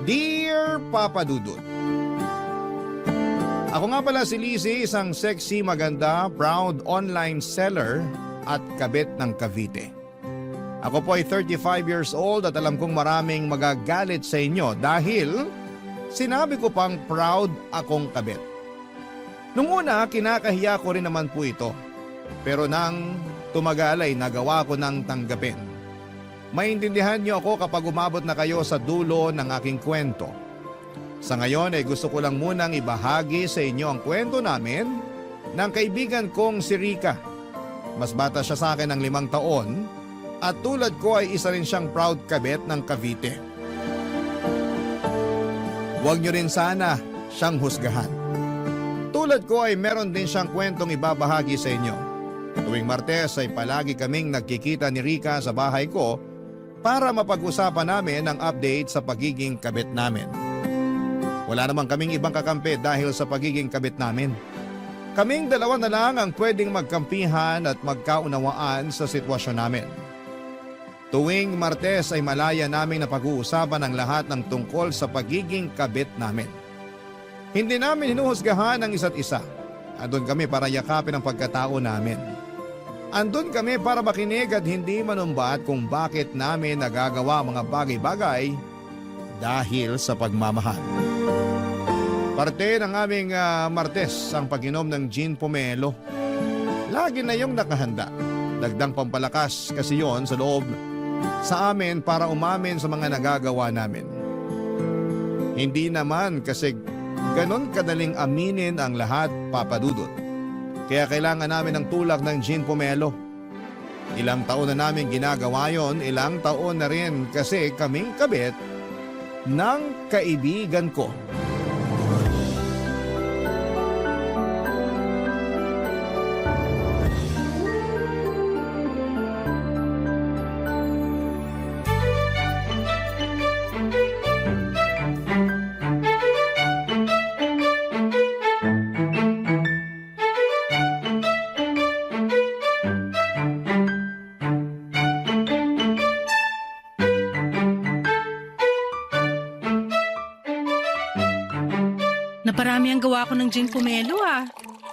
Dear Papa Dudut, ako nga pala si Lizzie, isang sexy, maganda, proud online seller at kabit ng Cavite. Ako po ay 35 years old at alam kong maraming magagalit sa inyo dahil sinabi ko pang proud akong kabit. Nung una, kinakahiya ko rin naman po ito. Pero nang tumagal ay nagawa ko ng tanggapin. Maintindihan niyo ako kapag umabot na kayo sa dulo ng aking kwento. Sa ngayon ay gusto ko lang munang ibahagi sa inyo ang kwento namin ng kaibigan kong si Rica. Mas bata siya sa akin ng 5 taon at tulad ko ay isa rin siyang proud kabit ng Cavite. Huwag niyo rin sana siyang husgahan. Tulad ko ay meron din siyang kwentong ibabahagi sa inyo. Tuwing Martes ay palagi kaming nagkikita ni Rica sa bahay ko para mapag-usapan namin ang update sa pagiging kabit namin. Wala naman kaming ibang kakampi dahil sa pagiging kabit namin. Kaming dalawa na lang ang pwedeng magkampihan at magkaunawaan sa sitwasyon namin. Tuwing Martes ay malaya naming napag-uusapan ang lahat ng tungkol sa pagiging kabit namin. Hindi namin hinuhusgahan ang isa't isa. Andun kami para yakapin ang pagkatao namin. Andun kami para makinig at hindi manumbat kung bakit namin nagagawa mga bagay-bagay dahil sa pagmamahal. Parte ng aming Martes ang pag-inom ng gin pomelo. Lagi na yung nakahanda. Dagdang pampalakas kasi yon sa loob sa amin para umamin sa mga nagagawa namin. Hindi naman kasi ganon kadaling aminin ang lahat, Papa Dudut. Kaya kailangan namin ng tulak ng gin pomelo. Ilang taon na namin ginagawa yon, ilang taon na rin kasi kaming kabit ng kaibigan ko. Naparami ang gawa ko ng gin pomelo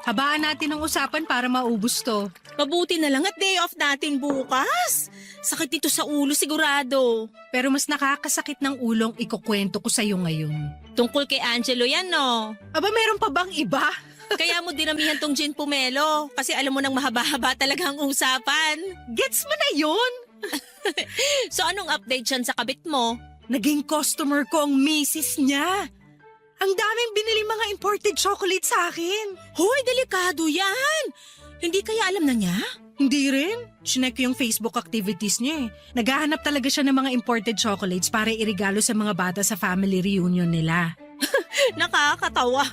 Habaan natin ang usapan para maubos to. Mabuti na lang at day off natin bukas. Sakit dito sa ulo sigurado. Pero mas nakakasakit ng ulong ikukwento ko sa'yo ngayon. Tungkol kay Angelo yan, no? Aba, meron pa bang iba? Kaya mo dinamihan tong gin pomelo kasi alam mo nang mahaba-haba talaga ang usapan. Gets mo na yun? So anong update dyan sa kabit mo? Naging customer ko ang misis niya. Ang daming binili mga imported chocolate sa akin. Hoy, delikado yan. Hindi kaya alam na niya? Hindi rin. Chinek ko yung Facebook activities niya Naghahanap talaga siya ng mga imported chocolates para irigalo sa mga bata sa family reunion nila. Nakakatawa.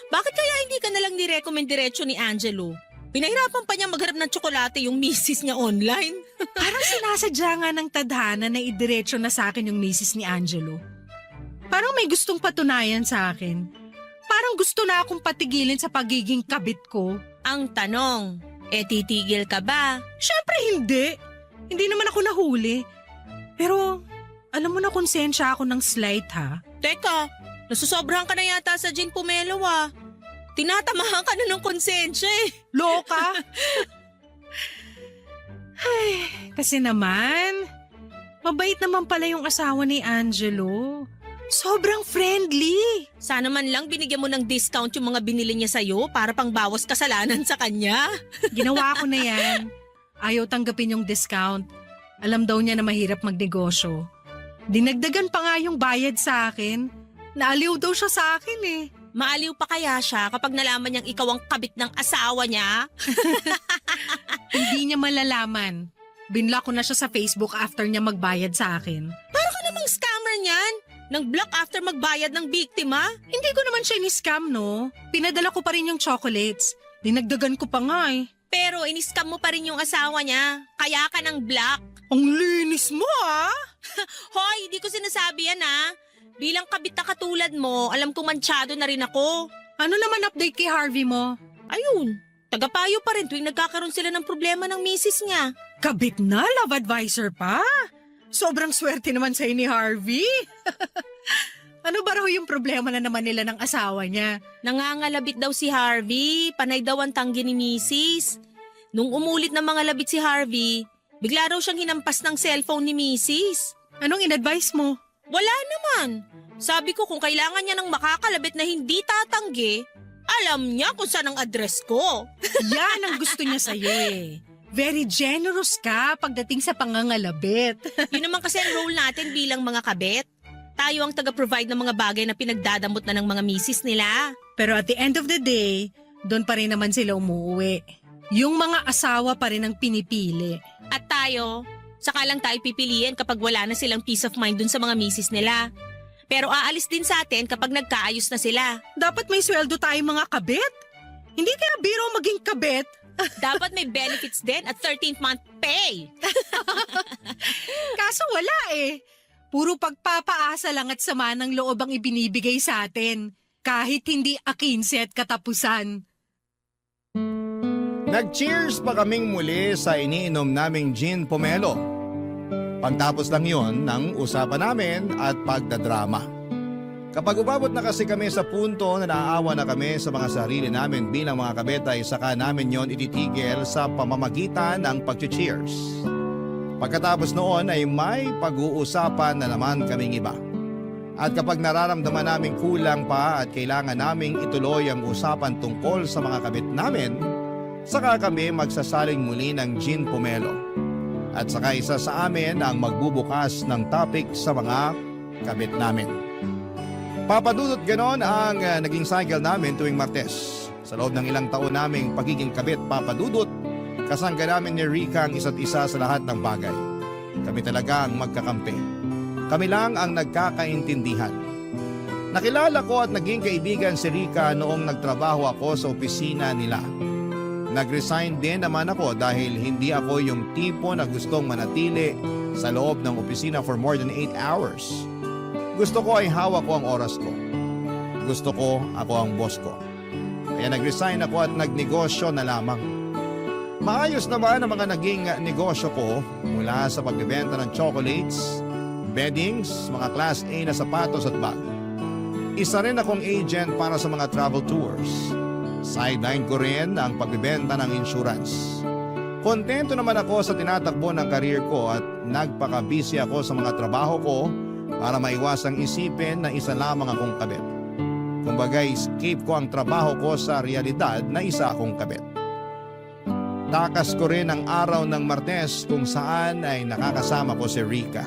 Bakit kaya hindi ka nalang ni-recommend diretso ni Angelo? Pinahirapan pa niya maghanap ng tsokolate yung misis niya online. Parang sinasadya nga ng tadhana na idiretso na sa akin yung misis ni Angelo. Parang may gustong patunayan sa akin. Parang gusto na akong patigilin sa pagiging kabit ko. Ang tanong, titigil ka ba? Syempre hindi. Hindi naman ako nahuli. Pero alam mo na konsensya ako ng slight Teka, nasusobrahan ka na yata sa gin pomelo Tinatamahan ka na ng konsensya Loka? Ay, kasi naman, mabait naman pala yung asawa ni Angelo. Sobrang friendly. Sana man lang binigyan mo ng discount yung mga binili niya sa'yo para pang bawas kasalanan sa kanya. Ginawa ko na yan. Ayaw tanggapin yung discount. Alam daw niya na mahirap magnegosyo. Dinagdagan pa nga yung bayad sa akin. Naaliw daw siya sa akin Maaliw pa kaya siya kapag nalaman niyang ikaw ang kabit ng asawa niya? Hindi niya malalaman. Binlock ko na siya sa Facebook after niya magbayad sa akin. Para ka namang scammer niyan. Nang block after magbayad ng biktima? Hindi ko naman siya ni-scam, no? Pinadala ko pa rin yung chocolates. Dinagdagan ko pa nga Pero in-scam mo pa rin yung asawa niya. Kaya ka ng block. Ang linis mo Hoy, di ko sinasabi yan Bilang kabit na katulad mo, alam kong mansyado na rin ako. Ano naman update kay Harvey mo? Ayun, tagapayo pa rin tuwing nagkakaroon sila ng problema ng misis niya. Kabit na, love advisor pa? Sobrang swerte naman sa'yo ni Harvey. Ano ba raw yung problema na naman nila ng asawa niya? Nangangalabit daw si Harvey, panay daw ang tanggi ni Mrs. Nung umulit ng mga labit si Harvey, bigla raw siyang hinampas ng cellphone ni Mrs. Anong in-advise mo? Wala naman. Sabi ko kung kailangan niya ng makakalabit na hindi tatanggi, alam niya kung saan ang address ko. Yan ang gusto niya sa'yo eh. Very generous ka pagdating sa pangangalabit. Yun naman kasi ang role natin bilang mga kabet. Tayo ang taga-provide ng mga bagay na pinagdadamot na ng mga misis nila. Pero at the end of the day, doon pa rin naman sila umuwi. Yung mga asawa pa rin ang pinipili. At tayo, saka lang tayo pipiliin kapag wala na silang peace of mind dun sa mga misis nila. Pero aalis din sa atin kapag nagkaayos na sila. Dapat may sweldo tayo mga kabit. Hindi kaya biro maging kabit. Dapat may benefits din at 13th month pay. Kaso wala eh. Puro pagpapaasa lang at sama ng loob ang ibinibigay sa atin. Kahit hindi A15 at katapusan. Nag-cheers pa kaming muli sa iniinom naming gin pomelo. Pagtapos lang yon ng usapan namin at pagdadrama. Kapag umabot na kasi kami sa punto na naaawa na kami sa mga sarili namin bilang mga kabetay, saka namin yon ititigil sa pamamagitan ng pag-cheers. Pagkatapos noon ay may pag-uusapan na naman kaming iba. At kapag nararamdaman namin kulang pa at kailangan naming ituloy ang usapan tungkol sa mga kabit namin, saka kami magsasaling muli ng gin pomelo. At saka isa sa amin ang magbubukas ng topic sa mga kabit namin. Papadudot ganon ang naging cycle namin tuwing Martes. Sa loob ng ilang taon naming pagiging kabit papadudot, kasangga namin ni Rica ang isa't isa sa lahat ng bagay. Kami talaga ang magkakampi. Kami lang ang nagkakaintindihan. Nakilala ko at naging kaibigan si Rica noong nagtrabaho ako sa opisina nila. Nag-resign din naman ako dahil hindi ako yung tipo na gustong manatili sa loob ng opisina for more than 8 hours. Gusto ko ay hawak ko ang oras ko. Gusto ko ako ang boss ko. Kaya nag-resign ako at nagnegosyo na lamang. Maayos naman ang mga naging negosyo ko mula sa pagbebenta ng chocolates, beddings, mga class A na sapatos at bag. Isa rin akong agent para sa mga travel tours. Sideline ko rin ang pagbebenta ng insurance. Kontento naman ako sa tinatakbo ng career ko at nagpaka-busy ako sa mga trabaho ko para maiwasang isipin na isa lamang akong kabit. Kumbaga, escape ko ang trabaho ko sa realidad na isa akong kabit. Takas ko rin ang araw ng Martes kung saan ay nakakasama ko si Rica.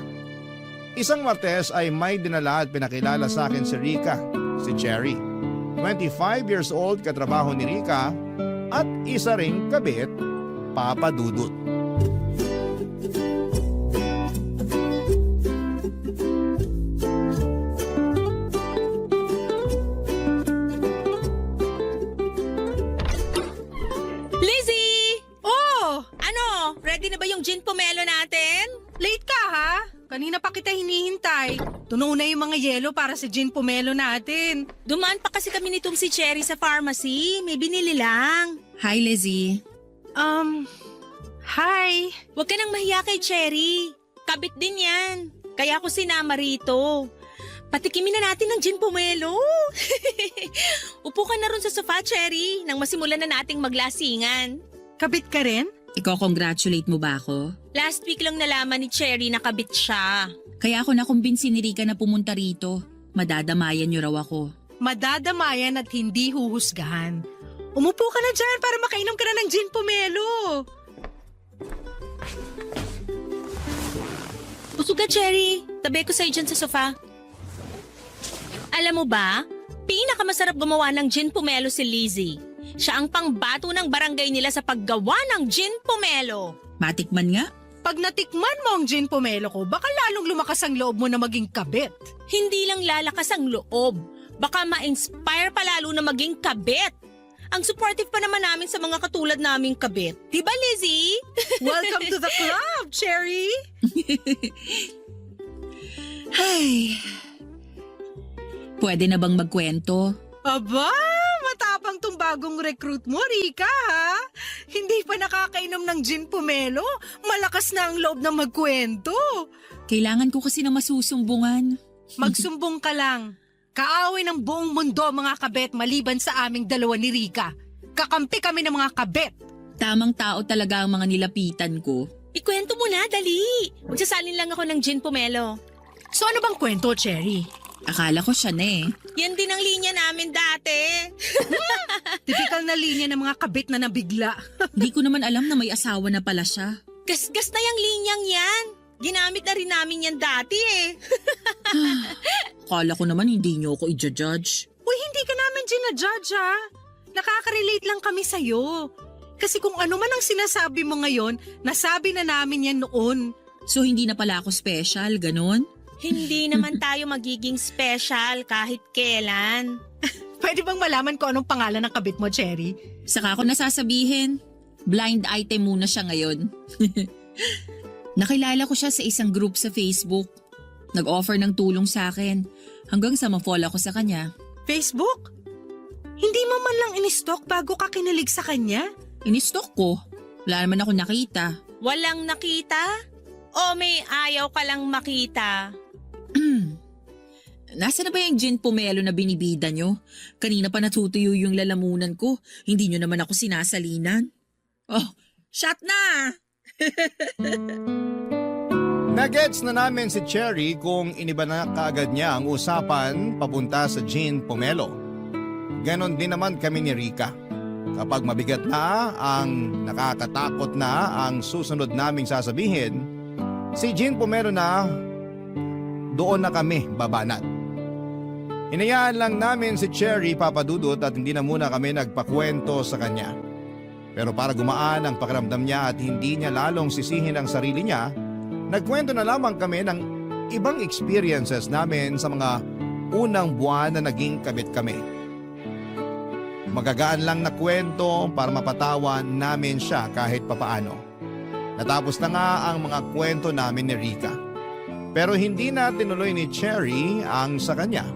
Isang Martes ay may dinala at pinakilala sa akin si Rica, si Cherry. 25 years old katrabaho ni Rica at isa ring kabit, Papa Dudut. Lizzie! Oh! Ano? Ready na ba yung gin pomelo natin? Late ka ha? Kanina pa kita hinihintay. Tunaw na yung mga yelo para sa gin pomelo natin. Dumaan pa kasi kami nitong si Cherry sa pharmacy. May binili lang. Hi, Lizzie. Hi. Huwag ka nang mahiya kay Cherry. Kabit din yan. Kaya ako sinama rito. Patikimin na natin ng gin pomelo. Upo ka na ron sa sofa, Cherry, nang masimulan na nating maglasingan. Kabit ka rin? Iko-congratulate mo ba ako? Last week lang nalaman ni Cherry na kabit siya. Kaya ako nakumbinsi ni Rica na pumunta rito. Madadamayan niyo raw ako. Madadamayan at hindi huhusgahan. Umupo ka na dyan para makainom ka na ng gin pomelo. Busog ka, Cherry. Tabi ko sa'yo dyan sa sofa. Alam mo ba, pinakamasarap gumawa ng gin pomelo si Lizzie. Siya ang pangbato ng barangay nila sa paggawa ng gin pomelo. Matikman nga. Pag natikman mo ang gin pomelo ko, baka lalong lumakas ang loob mo na maging kabit. Hindi lang lalakas ang loob, baka ma-inspire pa lalo na maging kabit. Ang supportive pa naman namin sa mga katulad naming kabit. Diba, Lizzie? Welcome to the club, Cherry! Ay. Pwede na bang magkwento? Aba, matapang tong bagong recruit mo, Rica, ha? Hindi pa nakakainom ng gin pomelo, malakas na ang loob na magkwento. Kailangan ko kasi na masusumbungan. Magsumbong ka lang. Kaaway ng buong mundo mga kabet maliban sa aming dalawa ni Rika. Kakampi kami ng mga kabet. Tamang tao talaga ang mga nilapitan ko. Ikwento mo na, dali. Magsasalin lang ako ng gin pomelo. So ano bang kwento, Cherry? Akala ko siya na eh. Yan din ang linya namin dati. Tipikal na linya ng mga kabet na nabigla. Hindi ko naman alam na may asawa na pala siya. Gasgas na yung linyang yan. Ginamit na rin namin yan dati eh. Akala ko naman hindi niyo ako i-judge. Uy, hindi ka namin ginajudge ha. Nakaka-relate lang kami sa'yo. Kasi kung ano man ang sinasabi mo ngayon, nasabi na namin yan noon. So hindi na pala ako special, ganon? Hindi naman tayo magiging special kahit kailan. Pwede bang malaman ko anong pangalan ng kabit mo, Cherry? Saka ko nasasabihin, blind item muna siya ngayon. Nakilala ko siya sa isang group sa Facebook. Nag-offer ng tulong sa akin hanggang sa ma-fall ako sa kanya. Facebook? Hindi mo man lang in-stalk bago ka kinilig sa kanya? Inistalk ko. Wala naman ako nakita. Walang nakita? O may ayaw ka lang makita? Nasa na ba yung gin pomelo na binibida nyo? Kanina pa natutuyo yung lalamunan ko. Hindi nyo naman ako sinasalinan. Oh, shot na! Nagets na namin si Cherry kung iniba na kaagad niya ang usapan papunta sa gin pomelo. Ganon din naman kami ni Rika. Kapag mabigat na ang nakakatakot na ang susunod naming sasabihin, si gin pomelo na doon na kami babanat. Hinayaan lang namin si Cherry papadudot at hindi na muna kami nagpakwento sa kanya. Pero para gumaan ang pakiramdam niya at hindi niya lalong sisihin ang sarili niya, nagkwento na lamang kami ng ibang experiences namin sa mga unang buwan na naging kabit kami. Magagaan lang na kwento para mapatawa namin siya kahit papaano. Natapos na nga ang mga kwento namin ni Rika. Pero hindi na tinuloy ni Cherry ang sa kanya.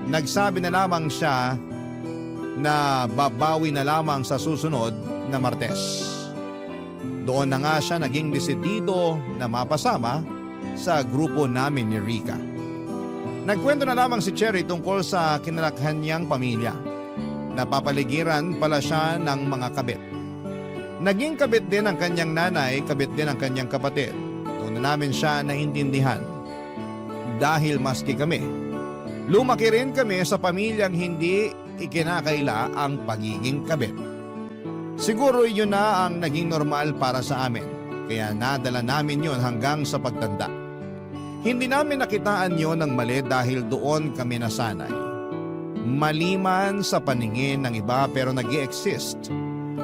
Nagsabi na lamang siya na babawi na lamang sa susunod na Martes. Doon na nga siya naging desidido na mapasama sa grupo namin ni Rika. Nagkwento na lamang si Cherry tungkol sa kinalakhan niyang pamilya. Napapaligiran pala siya ng mga kabit. Naging kabit din ang kanyang nanay, kabit din ang kanyang kapatid. Doon na namin siya naintindihan. Dahil maski kami, lumaki rin kami sa pamilyang hindi ikinakaila ang pagiging kabit. Siguro yun na ang naging normal para sa amin, kaya nadala namin yun hanggang sa pagtanda. Hindi namin nakitaan yun ng mali dahil doon kami nasanay. Maliman sa paningin ng iba pero nag-i-exist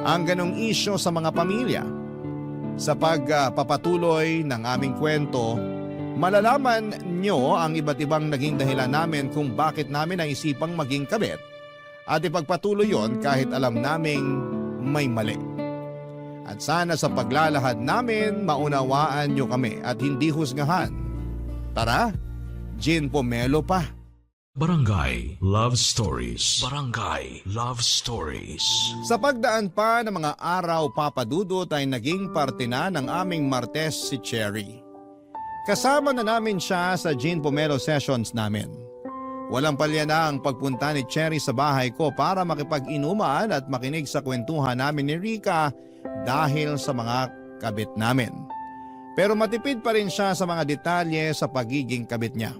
ang ganong isyo sa mga pamilya. Sa pagpapatuloy ng aming kwento, malalaman nyo ang iba't ibang naging dahilan namin kung bakit namin naisipang maging kabit at ipagpatuloy yon kahit alam naming may mali. At sana sa paglalahad namin maunawaan nyo kami at hindi husgahan. Tara, gin pomelo pa. Barangay Love Stories. Barangay Love Stories. Sa pagdaan pa ng mga araw papadudot ay naging parte na ng aming Martes si Cherry. Kasama na namin siya sa gin pomelo sessions namin. Walang palya na ang pagpunta ni Cherry sa bahay ko para makipag-inuman at makinig sa kwentuhan namin ni Rika dahil sa mga kabit namin. Pero matipid pa rin siya sa mga detalye sa pagiging kabit niya.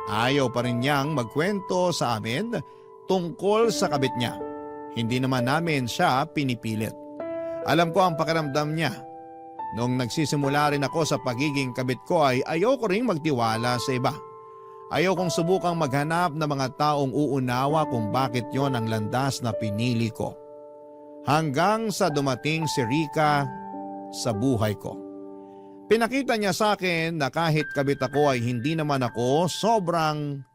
Ayaw pa rin niyang magkwento sa amin tungkol sa kabit niya. Hindi naman namin siya pinipilit. Alam ko ang pakiramdam niya. Noong nagsisimula rin ako sa pagiging kabit ko ay ayaw ko rin magtiwala sa iba. Ayaw kong subukang maghanap ng mga taong uunawa kung bakit yon ang landas na pinili ko. Hanggang sa dumating si Rika sa buhay ko. Pinakita niya sa akin na kahit kabit ako ay hindi naman ako sobrang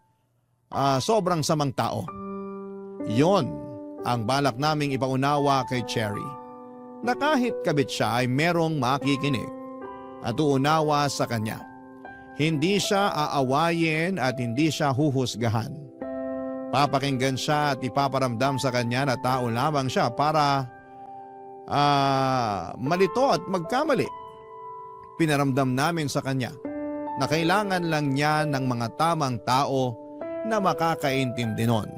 samang tao. Yon ang balak naming ipaunawa kay Cherry. Na kahit kabit siya ay merong makikinig at uunawa sa kanya. Hindi siya aawayin at hindi siya huhusgahan. Papakinggan siya at ipaparamdam sa kanya na tao lamang siya para malito at magkamali. Pinaramdam namin sa kanya na kailangan lang niya ng mga tamang tao na makakaintindi nun.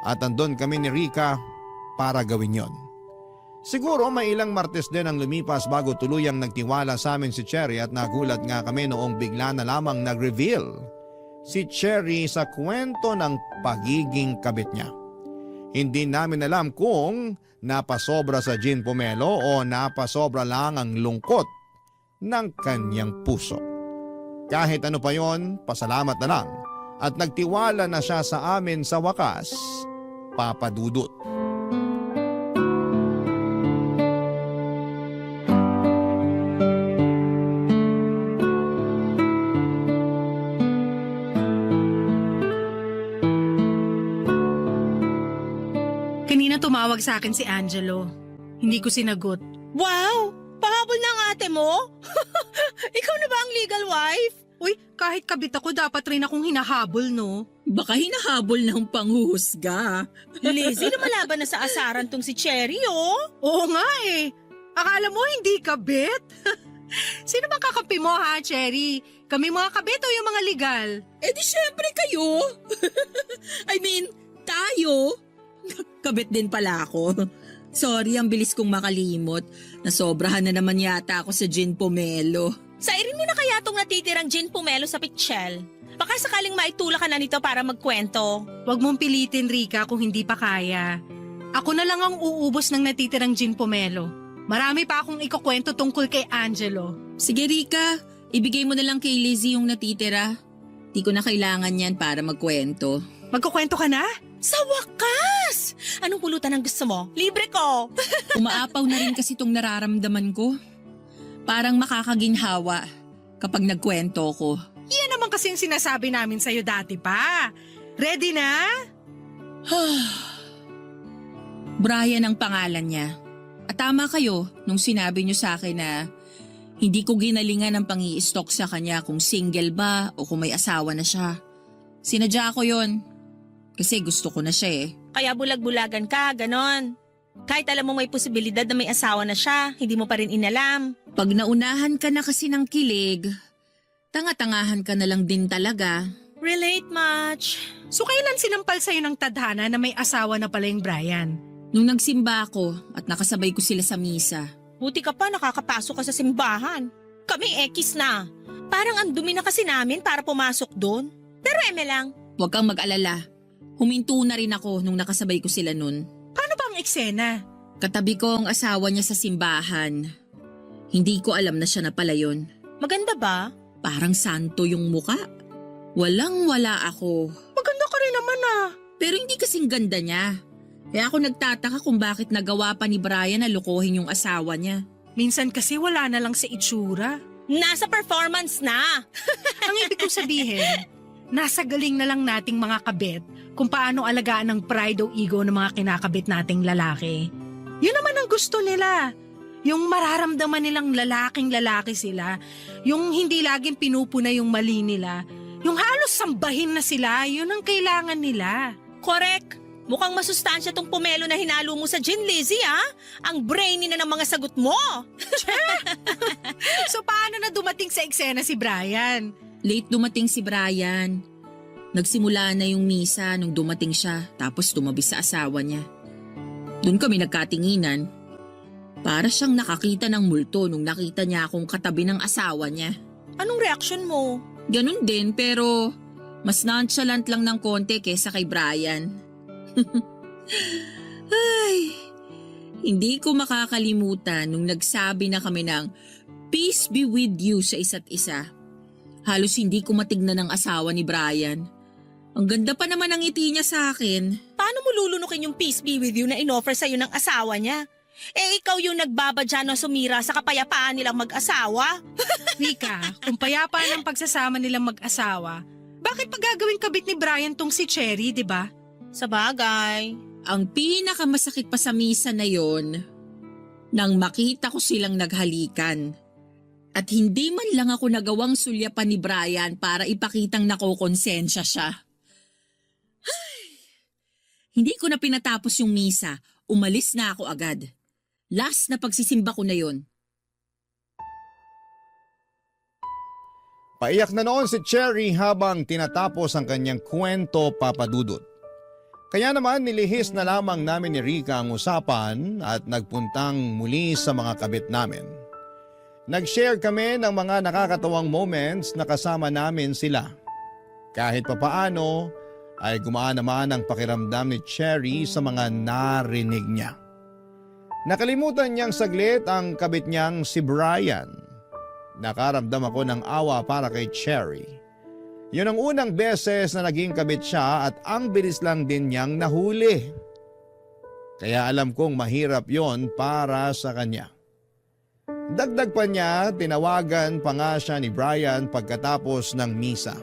At andun kami ni Rica para gawin yon. Siguro may ilang Martes din ang lumipas bago tuluyang nagtiwala sa amin si Cherry at nagulat nga kami noong bigla na lamang nag-reveal si Cherry sa kwento ng pagiging kabit niya. Hindi namin alam kung napasobra sa gin pomelo o napasobra lang ang lungkot ng kanyang puso. Kahit ano pa yon, pasalamat na lang at nagtiwala na siya sa amin sa wakas, Papa Dudut. Kanina tumawag sa akin si Angelo. Hindi ko sinagot. Wow! Pahabol ng ate mo? Ikaw na ba ang legal wife? Uy, kahit kabit ako, dapat rin akong hinahabol, no? Baka hinahabol ng panghuhusga. Lizzie, lumalaban na sa asaran tong si Cherry, oh. Oo nga eh. Akala mo hindi kabit? Sino bang kakampi mo ha, Cherry? Kami mga kabit o yung mga legal? Eh di syempre kayo. I mean, tayo. Kabit din pala ako. Sorry, ang bilis kong makalimot. Nasobrahan na naman yata ako sa gin pomelo. Sairin mo na kaya tong natitirang gin pomelo sa pitchel. Baka sakaling maitula ka na nito para magkwento. Huwag mong pilitin, Rica, kung hindi pa kaya. Ako na lang ang uubos ng natitirang gin pomelo. Marami pa akong ikukwento tungkol kay Angelo. Sige Rika, ibigay mo na lang kay Lizzie yung natitira. Di ko na kailangan yan para magkwento. Magkukwento ka na? Sa wakas! Anong pulutan ang gusto mo? Libre ko! Umaapaw na rin kasi itong nararamdaman ko. Parang makakaginhawa kapag nagkwento ko. Yan naman kasi yung sinasabi namin sa'yo dati pa. Ready na? Brian ang pangalan niya. At tama kayo nung sinabi niyo sa akin na hindi ko ginalingan ang pang-i-stalk sa kanya kung single ba o kung may asawa na siya. Sinadya ko yon kasi gusto ko na siya eh. Kaya bulag-bulagan ka, ganon. Kahit alam mo may posibilidad na may asawa na siya, hindi mo pa rin inalam. Pag naunahan ka na kasi ng kilig, tanga-tangahan ka na lang din talaga. Relate much. So kailan sinampal sa'yo ng tadhana na may asawa na pala yung Brian? Nung nagsimba ako at nakasabay ko sila sa misa. Buti ka pa nakakapasok ka sa simbahan. Kami ekis na. Parang ang dumi na kasi namin para pumasok doon. Pero eme lang. Huwag kang mag-alala. Huminto na rin ako nung nakasabay ko sila nun. Paano ba ang eksena? Katabi ko ang asawa niya sa simbahan. Hindi ko alam na siya na pala yun. Maganda ba? Parang santo yung muka. Walang-wala ako. Maganda ka rin naman ah. Pero hindi kasing ganda niya. Kaya ako nagtataka kung bakit nagawa pa ni Brian na lokohin yung asawa niya. Minsan kasi wala na lang sa itsura. Nasa performance na. Ang ibig kong sabihin, nasa galing na lang nating mga kabit kung paano alagaan ang pride o ego ng mga kinakabit nating lalaki. Yun naman ang gusto nila. Yung mararamdaman nilang lalaking-lalaki sila. Yung hindi laging pinupuna yung mali nila. Yung halos sambahin na sila, yun ang kailangan nila. Correct. Mukhang masustansya tong pomelo na hinalo mo sa gin, Lizzie, ah. Ang brainy na ng mga sagot mo. So paano na dumating sa eksena si Brian? Late dumating si Brian. Nagsimula na yung misa nung dumating siya tapos tumabi sa asawa niya. Doon kami nagkatinginan. Para siyang nakakita ng multo nung nakita niya akong katabi ng asawa niya. Anong reaksyon mo? Ganun din pero mas nonchalant lang ng konti kesa kay Brian. Ay, hindi ko makakalimutan nung nagsabi na kami ng peace be with you sa isa't isa. Halos hindi ko matignan ang asawa ni Brian. Ang ganda pa naman ang ngiti niya sa akin. Paano mo lulunukin yung peace be with you na inoffer sa'yo ng asawa niya? Eh ikaw yung nagbabadya na sumira sa kapayapaan nilang mag-asawa? Rika, kung payapa ng pagsasama nilang mag-asawa, bakit pa gagawing kabit ni Brian tong si Cherry, di ba? Sa bagay. Ang pinakamasakit pa sa misa na yon, nang makita ko silang naghalikan. At hindi man lang ako nagawang sulyapan ni Brian para ipakitang nakokonsensya siya. Ay, hindi ko na pinatapos yung misa, umalis na ako agad. Last na pagsisimba ko na yon. Paiyak na noon si Cherry habang tinatapos ang kanyang kwento, Papa Dudut. Kaya naman nilihis na lamang namin ni Rica ang usapan at nagpuntang muli sa mga kabit namin. Nag-share kami ng mga nakakatawang moments na kasama namin sila. Kahit papaano ay gumaan naman ang pakiramdam ni Cherry sa mga narinig niya. Nakalimutan niyang saglit ang kabit niyang si Brian. Nakaramdam ako ng awa para kay Cherry. Yun ang unang beses na naging kabit siya at ang bilis lang din niyang nahuli. Kaya alam kong mahirap yon para sa kanya. Dagdag pa niya, tinawagan pa nga siya ni Brian pagkatapos ng misa.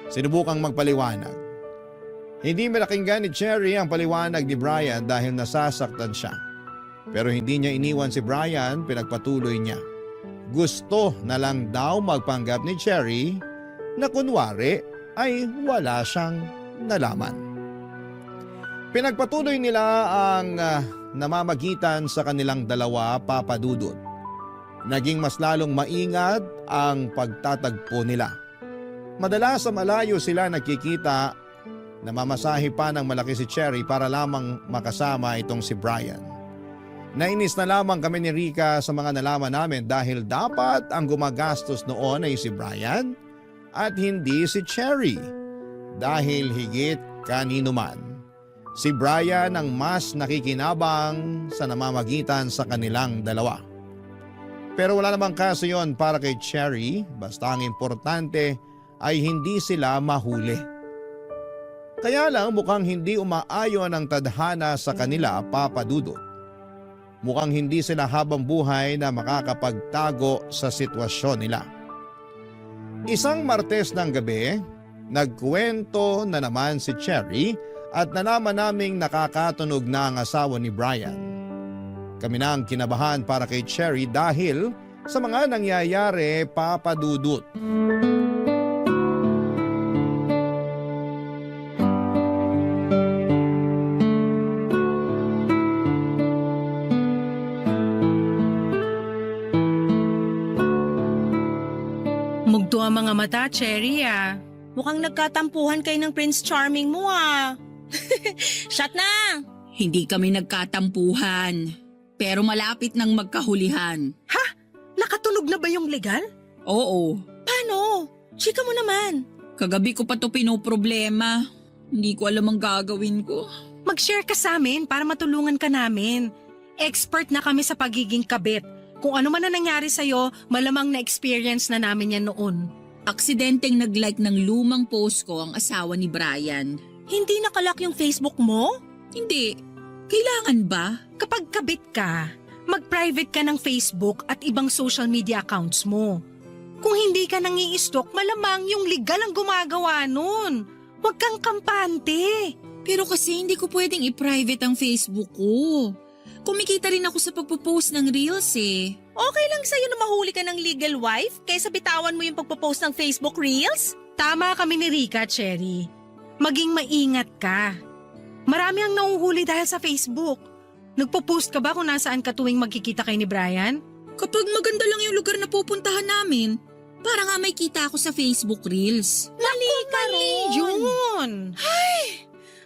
Sinubukang magpaliwanag. Hindi malakinggan ni Cherry ang paliwanag ni Brian dahil nasasaktan siya. Pero hindi niya iniwan si Brian, pinagpatuloy niya. Gusto na lang daw magpanggap ni Cherry na kunwari ay wala siyang nalaman. Pinagpatuloy nila ang namamagitan sa kanilang dalawa, Papa Dudut. Naging mas lalong maingat ang pagtatagpo nila. Madalas sa malayo sila nakikita, namamasahe pa ng malaki si Cherry para lamang makasama itong si Brian. Nainis na lamang kami ni Rica sa mga nalaman namin dahil dapat ang gumagastos noon ay si Brian at hindi si Cherry. Dahil higit kanino man, si Brian ang mas nakikinabang sa namamagitan sa kanilang dalawa. Pero wala namang kaso yon para kay Cherry, basta ang importante ay hindi sila mahuli. Kaya lang mukhang hindi umaayon ang tadhana sa kanila, Papa Dudut. Mukhang hindi sila habang buhay na makakapagtago sa sitwasyon nila. Isang Martes ng gabi, nagkwento na naman si Cherry at nalaman naming nakakatunog na ang asawa ni Brian. Kami na ang kinabahan para kay Cherry dahil sa mga nangyayari, Papa Dudut. Mugto ang mga mata, Cherry ah. Mukhang nagkatampuhan kayo ng Prince Charming mo ah. Shut na! Hindi kami nagkatampuhan, pero malapit nang magkahulihan. Nakatunog na ba yung legal? Oo, Paano? Chika mo naman. kagabi ko pa to pinoproblema. Hindi ko alam ang gagawin ko. Mag-share ka sa amin para matulungan ka namin. Expert na kami sa pagiging kabit. Kung ano man na nangyari sa'yo, malamang na-experience na namin yan noon. Aksidenteng nag-like ng lumang post ko ang asawa ni Brian. Hindi nakalock yung Facebook mo? Hindi. Kailangan ba? Kapag kabit ka, mag-private ka ng Facebook at ibang social media accounts mo. Kung hindi ka nang i-stalk, malamang yung legal ang gumagawa nun. Huwag kang kampante. Pero kasi hindi ko pwedeng i-private ang Facebook ko. Kumikita rin ako sa pagpo-post ng reels eh. Okay lang sa'yo na mahuli ka ng legal wife kaysa bitawan mo yung pagpo-post ng Facebook Reels? Tama kami ni Rica, Cherry. Maging maingat ka. Marami ang nahuhuli dahil sa Facebook. Nagpo-post ka ba kung nasaan ka tuwing magkikita kay ni Brian? Kapag maganda lang yung lugar na pupuntahan namin, para nga may kita ako sa Facebook Reels. Mali ka ron. Yun!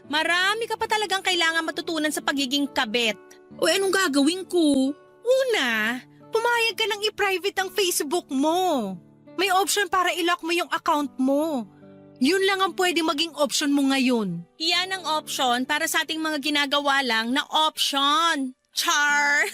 Marami ka pa talagang kailangan matutunan sa pagiging kabit. O anong gagawin ko? Una, pumayag ka nang i-private ang Facebook mo. May option para i-lock mo yung account mo. Yun lang ang pwede maging option mo ngayon. Yan ang option para sa ating mga ginagawa lang na option. Char!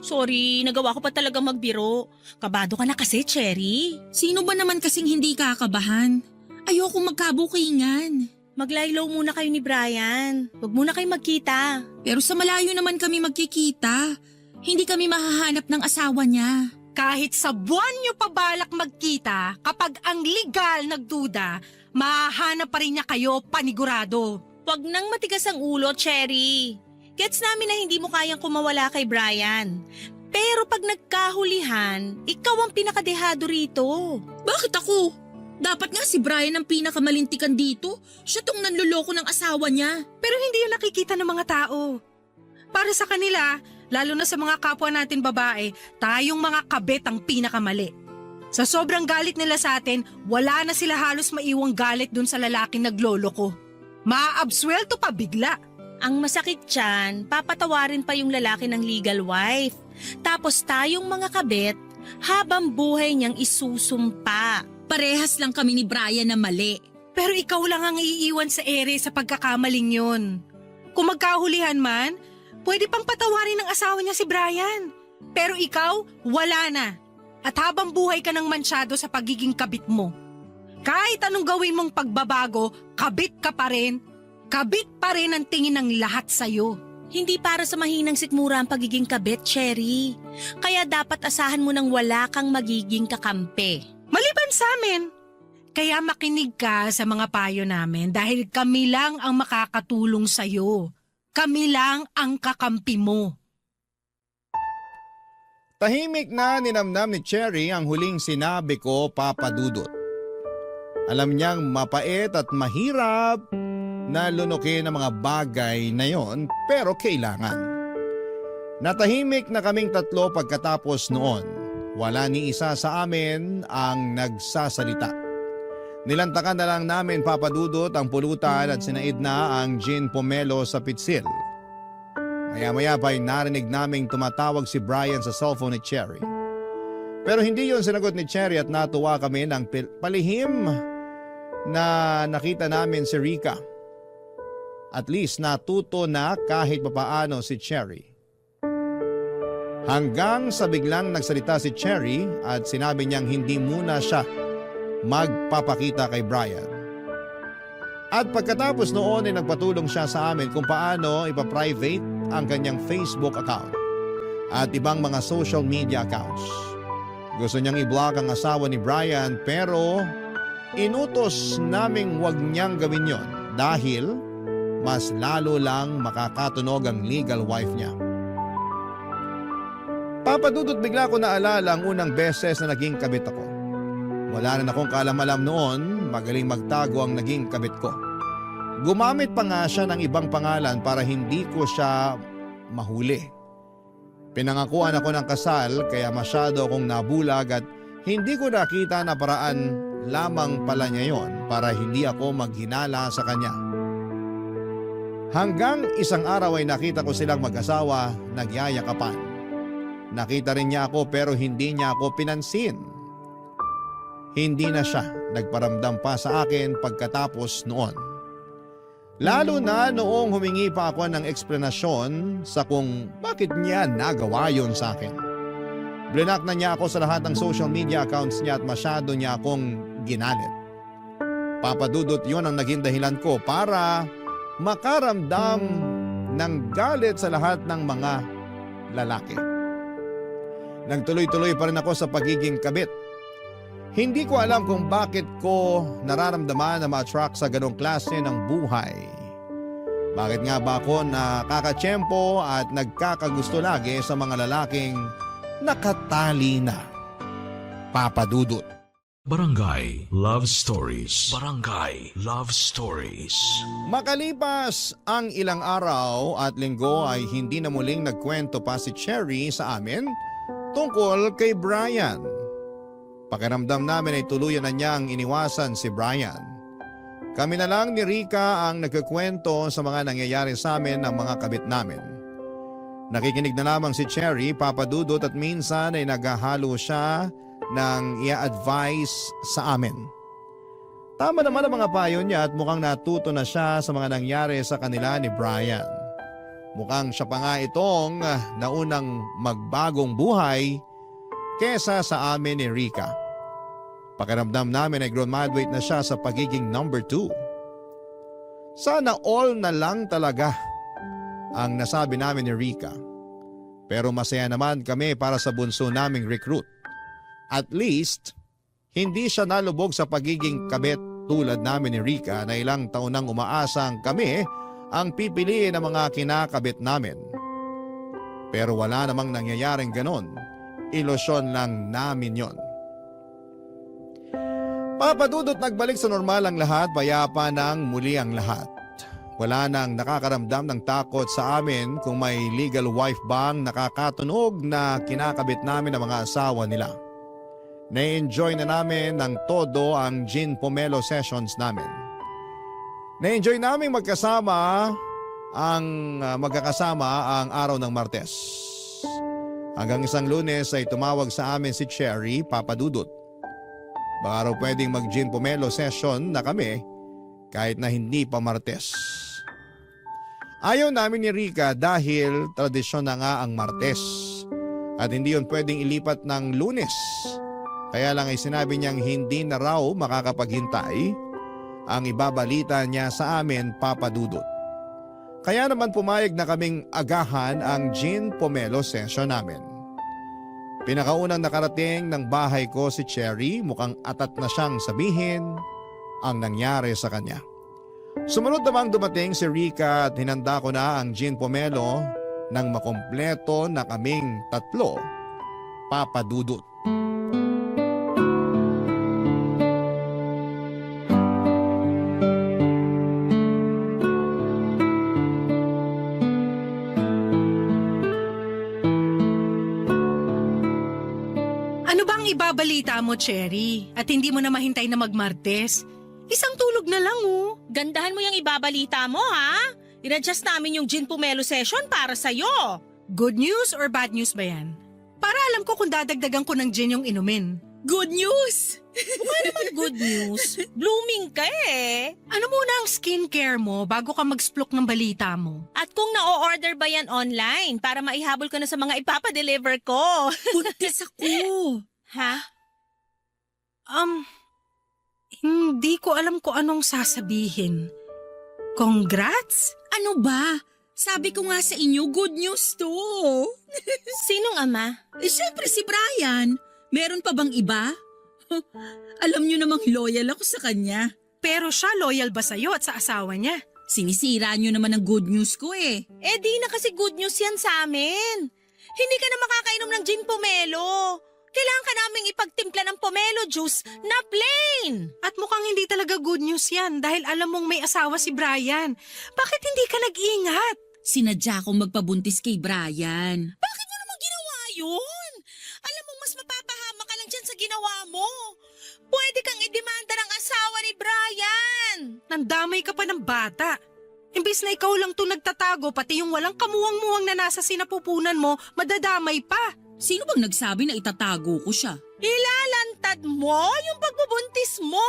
Sorry, nagawa ko pa talaga magbiro. Kabado ka na kasi, Cherry. Sino ba naman kasing hindi kakabahan? Ayoko magkabukingan. Maglaylo muna kayo ni Brian. Huwag muna kayo magkita. Pero sa malayo naman kami magkikita. Hindi kami mahahanap ng asawa niya. Kahit sa buwan nyo pabalak magkita, kapag ang legal nagduda, mahahanap pa rin niya kayo panigurado. Huwag nang matigas ang ulo, Cherry. Gets namin na hindi mo kayang kumawala kay Brian. Pero pag nagkahulihan, ikaw ang pinakadehado rito. Bakit ako? Dapat nga si Brian ang pinakamalintikan dito. Siya tong nanloloko ng asawa niya. Pero hindi yun nakikita ng mga tao. Para sa kanila, lalo na sa mga kapwa natin babae, tayong mga kabit ang pinakamali. Sa sobrang galit nila sa atin, wala na sila halos maiwang galit dun sa lalaking naglolo ko. Maaabswelto pa bigla. Ang masakit dyan, papatawarin pa yung lalaki ng legal wife. Tapos tayong mga kabit, habang buhay niyang isusumpa. Parehas lang kami ni Brian na mali. Pero ikaw lang ang iiwan sa ere sa pagkakamaling yun. Kung magkahulihan man, pwede pang patawarin ng asawa niya si Brian. Pero ikaw, wala na. At habang buhay ka ng mansyado sa pagiging kabit mo. Kahit anong gawin mong pagbabago, kabit ka pa rin. Kabit pa rin ang tingin ng lahat sa'yo. Hindi para sa mahinang sikmura ang pagiging kabit, Cherry. Kaya dapat asahan mo nang wala kang magiging kakampi. Maliban sa amin. Kaya makinig ka sa mga payo namin dahil kami lang ang makakatulong sa'yo. Kami lang ang kakampi mo. Tahimik na ninamnam ni Cherry ang huling sinabi ko, Papa Dudut. Alam niyang mapait at mahirap na lunukin ang mga bagay na yon, pero kailangan. Natahimik na kaming tatlo pagkatapos noon. Wala ni isa sa amin ang nagsasalita. Nilantakan na lang namin, Papa Dudut, ang pulutan at sinaid na ang gin pomelo sa pitsil. Maya-maya pa'y narinig naming tumatawag si Brian sa cellphone ni Cherry. Pero hindi yon sinagot ni Cherry at natuwa kami ng palihim na nakita namin si Rika. At least natuto na kahit papaano si Cherry. Hanggang sa biglang nagsalita si Cherry at sinabi niyang hindi muna siya magpapakita kay Brian. At pagkatapos noon ay nagpatulong siya sa amin kung paano ipaprivate ang kanyang Facebook account at ibang mga social media accounts. Gusto niyang i-block ang asawa ni Brian pero inutos naming wag niyang gawin yon dahil mas lalo lang makakatunog ang legal wife niya. Papadudot bigla ko naalala ang unang beses na naging kabit ako. Wala na akong kaalam-alam noon, magaling magtago ang naging kabit ko. Gumamit pa nga siya ng ibang pangalan para hindi ko siya mahuli. Pinangakuan ako ng kasal kaya masyado akong nabulag at hindi ko nakita na paraan lamang pala niya yon para hindi ako maghinala sa kanya. Hanggang isang araw ay nakita ko silang mag-asawa nagyayakapan. Nakita rin niya ako pero hindi niya ako pinansin. Hindi na siya nagparamdam pa sa akin pagkatapos noon. Lalo na noong humingi pa ako ng eksplanasyon sa kung bakit niya nagawa yon sa akin. Blinak na niya ako sa lahat ng social media accounts niya at masyado niya akong ginalit. Papadudot yon ang naging dahilan ko para makaramdam ng galit sa lahat ng mga lalaki. Nagtuloy-tuloy pa rin ako sa pagiging kabit. Hindi ko alam kung bakit ko nararamdaman na ma-attract sa ganong klase ng buhay. Bakit nga ba ako nakakatsyempo at nagkakagusto lagi sa mga lalaking nakatali na? Papadudot. Barangay Love Stories. Barangay Love Stories. Makalipas ang ilang araw at linggo ay hindi na muling nagkwento pa si Cherry sa amin tungkol kay Brian. Pakiramdam namin ay tuluyan na niyang iniwasan si Brian. Kami na lang ni Rika ang nagkukwento sa mga nangyayari sa amin ng mga kabit namin. Nakikinig na lamang si Cherry, Papadudot at minsan ay naghahalo siya ng i-advise sa amin. Tama naman ang mga payo niya at mukhang natuto na siya sa mga nangyari sa kanila ni Brian. Mukhang siya pa nga itong naunang magbagong buhay kesa sa amin ni Rika. Pakiramdam namin ay graduate na siya sa pagiging number 2. Sana all na lang talaga ang nasabi namin ni Rika. Pero masaya naman kami para sa bunso naming recruit. At least, hindi siya nalubog sa pagiging kabit tulad namin ni Rika na ilang taon nang umaasang kami ang pipiliin ng mga kinakabit namin. Pero wala namang nangyayaring ganon. Ilusyon lang namin yon. Papadudot nagbalik sa normal ang lahat, payapa nang muli ang lahat. Wala nang nakakaramdam ng takot sa amin kung may legal wife bang nakakatunog na kinakabit namin ang mga asawa nila. Na-enjoy na namin ng todo ang gin pomelo sessions namin. Na-enjoy namin magkakasama ang araw ng Martes. Hanggang isang Lunes ay tumawag sa amin si Cherry, Papa Dudut. Baka raw pwedeng mag-gin pomelo session na kami kahit na hindi pa Martes. Ayaw namin ni Rica dahil tradisyon na nga ang Martes at hindi yun pwedeng ilipat ng Lunes. Kaya lang ay sinabi niyang hindi na raw makakapaghintay ang ibabalita niya sa amin, Papa Dudut. Kaya naman pumayag na kaming agahan ang gin pomelo session namin. Pinakaunang nakarating ng bahay ko si Cherry, mukhang atat na siyang sabihin ang nangyari sa kanya. Sumunod namang dumating si Rica at hinanda ko na ang gin pomelo nang makompleto na kaming tatlo, Papa Dudut. Ano bang ibabalita mo, Cherry? At hindi mo na mahintay na magmartes? Isang tulog na lang, oh. Gandahan mo yung ibabalita mo, ha? In-adjust namin yung gin pomelo session para sa'yo. Good news or bad news ba yan? Para alam ko kung dadagdagan ko ng gin yung inumin. Good news! Good news. Blooming ka eh. Ano muna ang skincare mo bago ka mag-splok ng balita mo? At kung na-order ba yan online para maihabol ko na sa mga ipapadeliver ko? Buntis ako! Ha? Hindi ko alam kung anong sasabihin. Congrats? Ano ba? Sabi ko nga sa inyo, good news to. Sinong ama? Siyempre si Brian. Meron pa bang iba? Alam niyo namang loyal ako sa kanya. Pero siya loyal ba sa'yo at sa asawa niya? Sinisira niyo naman ang good news ko eh. Eh di na kasi good news yan sa amin. Hindi ka na makakainom ng gin pomelo. Kailangan ka naming ipagtimpla ng pomelo juice na plain. At mukhang hindi talaga good news yan dahil alam mong may asawa si Brian. Bakit hindi ka nag-ingat? Sinadya kong magpabuntis kay Brian. Bakit mo naman ginawa yun? Alam mo, mas mapapahama ka lang dyan sa ginawa mo. Pwede kang idemanda ng asawa ni Brian. Nandamay ka pa ng bata. Imbis na ikaw lang to nagtatago, pati yung walang kamuwang-muwang na nasa sinapupunan mo, madadamay pa. Sino bang nagsabi na itatago ko siya? Ilalantad mo yung pagbubuntis mo?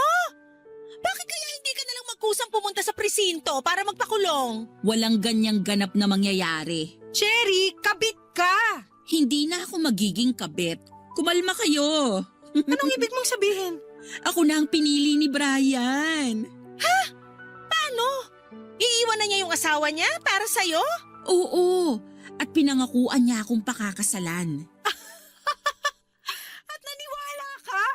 Bakit kaya hindi ka nalang magkusang pumunta sa presinto para magpakulong? Walang ganyang ganap na mangyayari. Cherry, kabit ka! Hindi na ako magiging kabit. Kumalma kayo. Anong ibig mong sabihin? Ako na ang pinili ni Brian. Paano? Iiwan na niya yung asawa niya para sa'yo? Oo, at pinangakuan niya akong pakakasalan. At naniwala ka?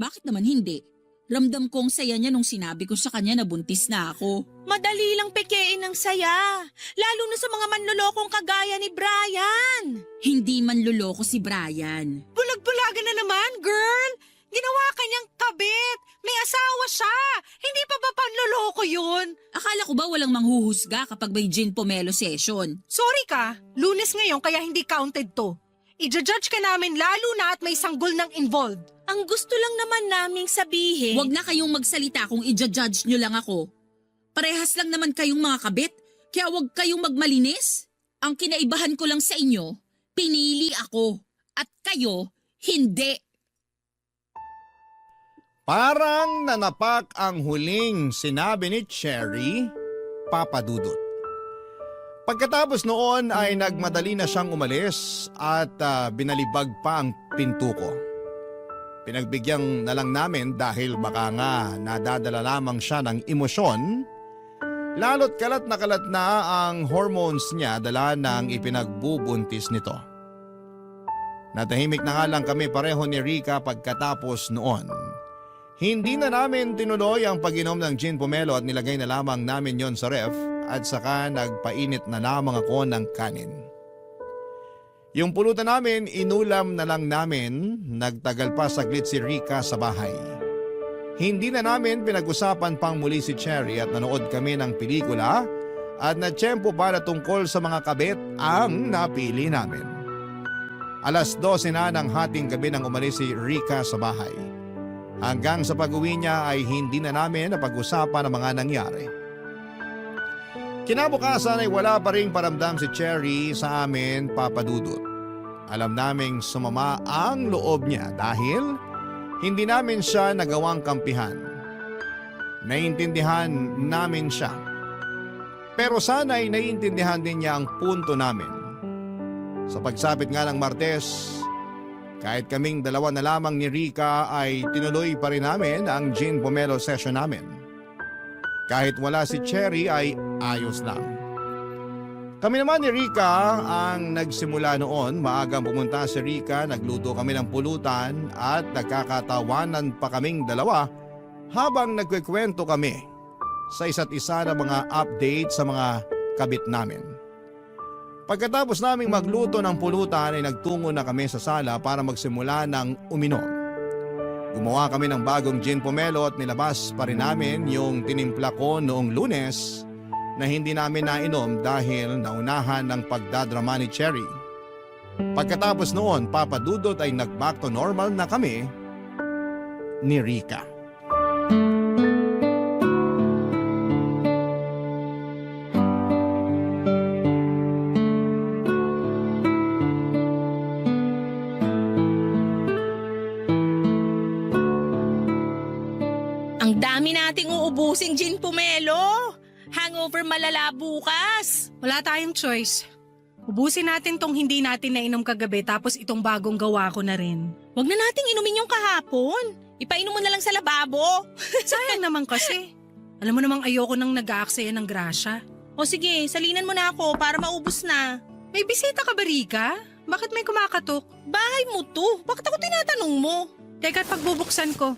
Bakit naman hindi? Ramdam kong saya niya nung sinabi ko sa kanya na buntis na ako. Madali lang pekein ng saya. Lalo na sa mga manlolokong kagaya ni Brian. Hindi man luloko si Brian. Bulag-bulagan na naman, girl! Ginawa ka niyang kabit! May asawa siya! Hindi pa ba panloloko yun? Akala ko ba walang manghuhusga kapag may gin pomelo session? Sorry ka, Lunes ngayon kaya hindi counted to. I-judge ka namin lalo na at may sanggol ng involved. Ang gusto lang naman naming sabihin... Huwag na kayong magsalita kung i-judge nyo lang ako. Parehas lang naman kayong mga kabit, kaya huwag kayong magmalinis. Ang kinaibahan ko lang sa inyo, pinili ako. At kayo, hindi. Parang nanapak ang huling sinabi ni Cherry, Papa Dudut. Pagkatapos noon ay nagmadali na siyang umalis at binalibag pa ang pinto ko. Pinagbigyan na lang namin dahil baka nga nadadala lamang siya ng emosyon. Lalo't kalat na ang hormones niya dala ng ipinagbubuntis nito. Natahimik na nga lang kami pareho ni Rica pagkatapos noon. Hindi na namin tinuloy ang pag-inom ng gin pomelo at nilagay na lamang namin yon sa ref at saka nagpainit na lamang ako ng kanin. Yung pulutan namin, inulam na lang namin, nagtagal pa saglit si Rica sa bahay. Hindi na namin pinag-usapan pang muli si Cherry at nanood kami ng pelikula at natsyempo para tungkol sa mga kabit ang napili namin. Alas 12 na ng hating gabi nang umalis si Rica sa bahay. Hanggang sa pag-uwi niya ay hindi na namin napag-usapan ang mga nangyari. Kinabukasan ay wala pa ring paramdam si Cherry sa amin, Papa Dudut. Alam naming sumama ang loob niya dahil hindi namin siya nagawang kampihan. Naiintindihan namin siya. Pero sana ay naiintindihan din niya ang punto namin. Sa pagsapit nga ng Martes, kahit kaming dalawa na lamang ni Rica ay tinuloy pa rin namin ang gin pomelo session namin. Kahit wala si Cherry ay ayos lang. Kami naman ni Rica ang nagsimula noon. Maagang pumunta si Rica, nagluto kami ng pulutan at nagkakatawanan pa kaming dalawa habang nagkikwento kami sa isa't isa ng mga update sa mga kabit namin. Pagkatapos naming magluto ng pulutan ay nagtungo na kami sa sala para magsimula ng uminom. Gumawa kami ng bagong gin pomelo at nilabas pa rin namin yung tinimpla ko noong Lunes na hindi namin nainom dahil naunahan ng pagdadrama ni Cherry. Pagkatapos noon, Papa Dudut ay nag-back to normal na kami ni Rica. Ang dami nating uubusing gin pomelo. Hangover malala bukas. Wala tayong choice. Ubusin natin tong hindi natin nainom kagabi tapos itong bagong gawa ko na rin. Huwag na nating inumin yung kahapon. Ipainom mo na lang sa lababo. Sayang naman kasi. Alam mo namang ayoko nang nag-aaksaya ng grasya. O sige, salinan mo na ako para maubos na. May bisita ka ba, Rica? Bakit may kumakatok? Bahay mo to. Bakit ako tinatanong mo? Teka't pagbubuksan ko.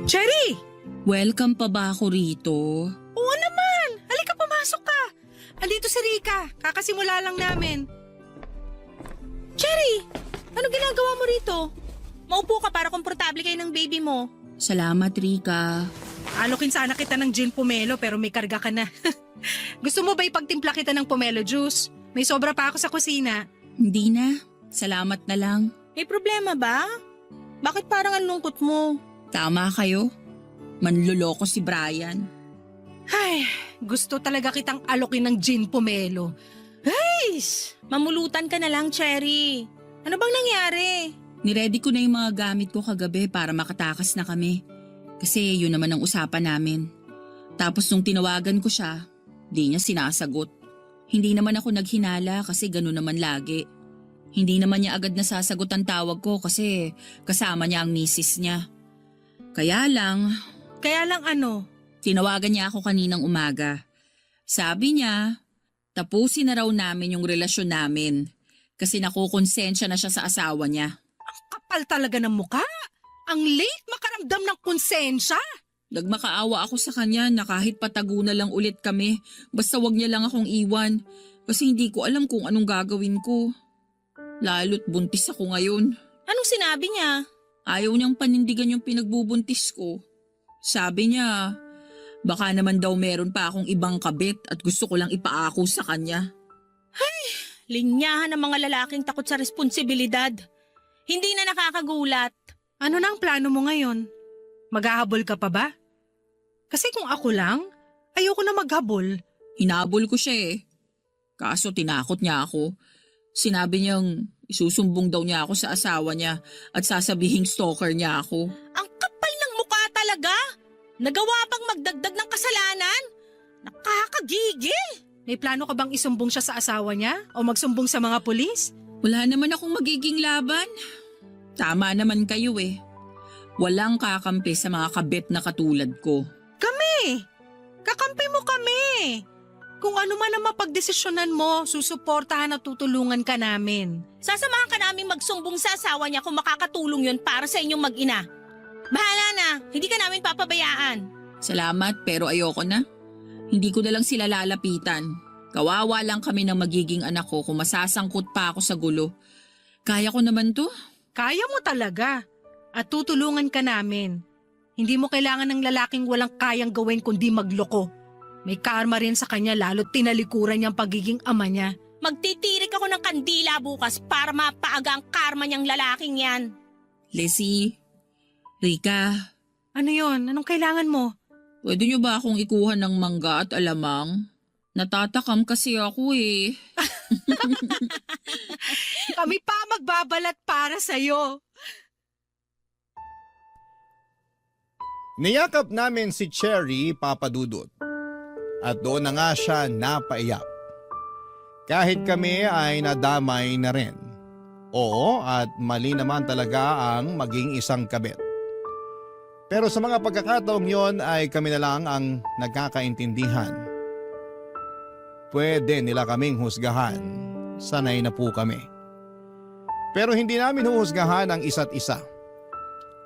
Cherry! Welcome pa ba ako rito? Oo naman! Halika, pumasok ka! Andito si Rica. Kakasimula lang namin. Cherry, ano ginagawa mo rito? Maupo ka para komportable kayo ng baby mo. Salamat, Rica. Alokin sana kita ng gin pomelo pero may karga ka na. Gusto mo ba ipagtimpla kita ng pomelo juice? May sobra pa ako sa kusina. Hindi na. Salamat na lang. May problema ba? Bakit parang ang lungkot mo? Tama kayo. Manluloko si Brian. Ay, gusto talaga kitang alokin ng gin pomelo. Ay! Mamulutan ka na lang, Cherry. Ano bang nangyari? Niready ko na yung mga gamit ko kagabi para makatakas na kami. Kasi yun naman ang usapan namin. Tapos nung tinawagan ko siya, di niya sinasagot. Hindi naman ako naghinala kasi gano'n naman lagi. Hindi naman niya agad nasasagot ang tawag ko kasi kasama niya ang misis niya. Kaya lang, Ano? tinawagan niya ako kaninang umaga. Sabi niya, tapusin na raw namin yung relasyon namin kasi nakukonsensya na siya sa asawa niya. Kapal talaga ng muka. Ang late makaramdam ng konsensya. Nagmakaawa ako sa kanya na kahit patago na lang ulit kami, basta wag niya lang akong iwan kasi hindi ko alam kung anong gagawin ko. Lalo't buntis ako ngayon. Anong sinabi niya? Ayaw niyang panindigan yung pinagbubuntis ko. Sabi niya, baka naman daw meron pa akong ibang kabit at gusto ko lang ipaako sa kanya. Linyahan ng mga lalaking takot sa responsibilidad. Hindi na nakakagulat. Ano na ang plano mo ngayon? Maghahabol ka pa ba? Kasi kung ako lang, ayoko na maghabol. Hinabol ko siya eh. Kaso tinakot niya ako. Sinabi niyang isusumbong daw niya ako sa asawa niya at sasabihing stalker niya ako. Ang kapal ng mukha talaga. Nagawa pang magdagdag ng kasalanan. Nakakagigil. May plano ka bang isumbong siya sa asawa niya o magsumbong sa mga pulis? Wala naman akong magiging laban. Tama naman kayo eh. Walang kakampi sa mga kabit na katulad ko. Kakampi mo kami. Kung ano man ang mapagdesisyonan mo, susuportahan at tutulungan ka namin. Sasamahan ka namin magsumbong sa asawa niya kung makakatulong yun para sa inyong mag-ina. Bahala na. Hindi ka namin papabayaan. Salamat pero ayoko na. Hindi ko na lang sila lalapitan. Kawawa lang kami ng magiging anak ko kung masasangkot pa ako sa gulo. Kaya ko naman to. Kaya mo talaga. At tutulungan ka namin. Hindi mo kailangan ng lalaking walang kayang gawin kundi magloko. May karma rin sa kanya lalo't tinalikuran niyang pagiging ama niya. Magtitirik ako ng kandila bukas para mapaaga ang karma niyang lalaking yan. Lizzie, Rika, Ano yon? Anong kailangan mo? pwede niyo ba akong ikuha ng mangga at alamang? Natatakam kasi ako eh. Kami pa magbabalat para sa'yo. Niyakap namin si Cherry, Papa Dudut. At doon na nga siya napaiyak. Kahit kami ay nadamay na rin. Oo, at mali naman talaga ang maging isang kabit. Pero sa mga pagkakataong yon ay kami na lang ang nagkakaintindihan. Pwede nila kaming husgahan. Sanay na po kami. Pero hindi namin huhusgahan ang isa't isa.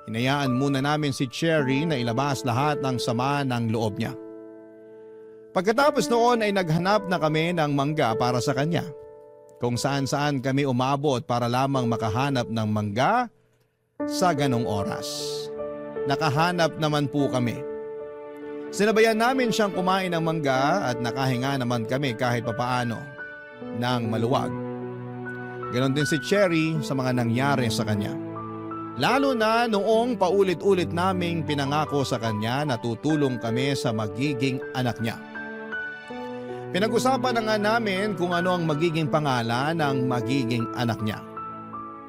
Hinayaan muna namin si Cherry na ilabas lahat ng sama ng loob niya. Pagkatapos noon ay naghanap na kami ng mangga para sa kanya. Kung saan-saan kami umabot para lamang makahanap ng mangga sa ganong oras. Nakahanap naman po kami. Sinabayan namin siyang kumain ng mangga at nakahinga naman kami kahit papaano ng maluwag. Ganon din si Cherry sa mga nangyari sa kanya. Lalo na noong paulit-ulit naming pinangako sa kanya na tutulong kami sa magiging anak niya. Pinag-usapan na nga namin kung ano ang magiging pangalan ng magiging anak niya.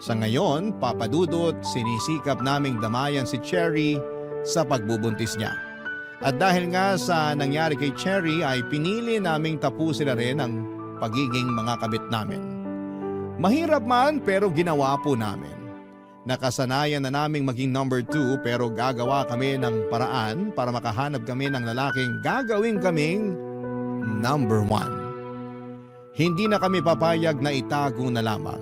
Sa ngayon, Papa Dudut, sinisikap naming damayan si Cherry sa pagbubuntis niya. At dahil nga sa nangyari kay Cherry ay pinili naming tapusin na rin ang pagiging mga kabit namin. Mahirap man pero ginawa po namin. Nakasanayan na naming maging number 2 pero gagawa kami ng paraan para makahanap kami ng lalaking gagawin kaming number 1. Hindi na kami papayag na itago na lamang.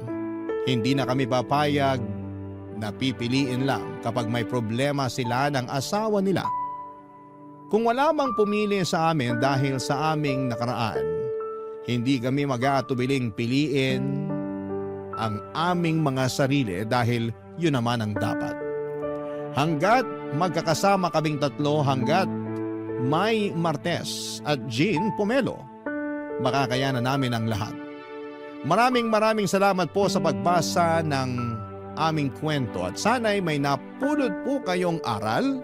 Hindi na kami papayag na pipiliin lang kapag may problema sila ng asawa nila. Kung wala mang pumili sa amin dahil sa aming nakaraan, hindi kami mag-aatubiling piliin ang aming mga sarili dahil yun naman ang dapat. Hanggat magkakasama kaming tatlo, hanggat May Martes at Jean Pomelo, makakayanan namin ang lahat. Maraming salamat po sa pagbasa ng aming kwento at sana'y may napulot po kayong aral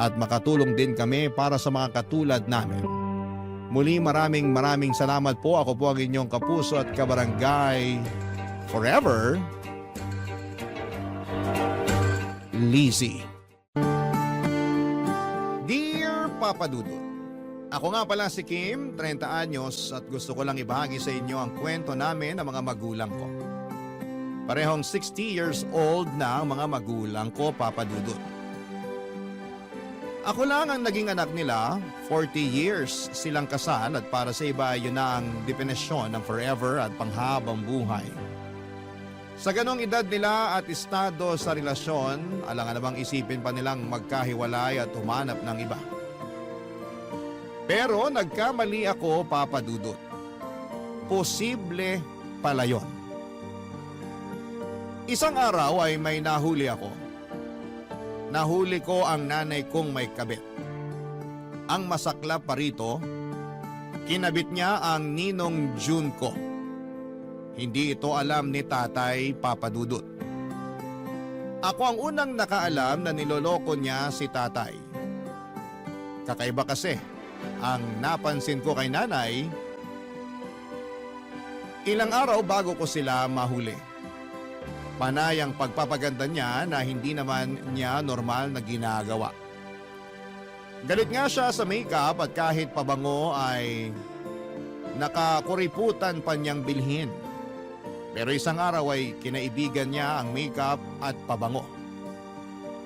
at makatulong din kami para sa mga katulad namin. Muli maraming salamat po. Ako po ang inyong kapuso at kabarangay forever, Lizzie. Dear Papa Dudut, ako nga pala si Kim, 30 anyos at gusto ko lang ibahagi sa inyo ang kwento namin ng mga magulang ko. Parehong 60 years old na ang mga magulang ko, Papa Dudut. Ako lang ang naging anak nila, 40 years silang kasal at para sa iba yun na ang definisyon ng forever at panghabang buhay. Sa ganong edad nila at estado sa relasyon, alangan namang isipin pa nilang magkahiwalay at humanap ng iba. Pero nagkamali ako, Papa Dudut. Posible pala yun. Isang araw ay may nahuli ako. Nahuli ko ang nanay kong may kabit. Ang masaklap pa rito, kinabit niya ang ninong June ko. Hindi ito alam ni tatay, Papa Dudut. Ako ang unang nakaalam na niloloko niya si tatay. Kakaiba kasi, ang napansin ko kay nanay, ilang araw bago ko sila mahuli. Panay ang pagpapaganda niya na hindi naman niya normal na ginagawa. Galit nga siya sa makeup at kahit pabango ay nakakuriputan pa niyang bilhin. Pero isang araw ay kinaibigan niya ang makeup at pabango.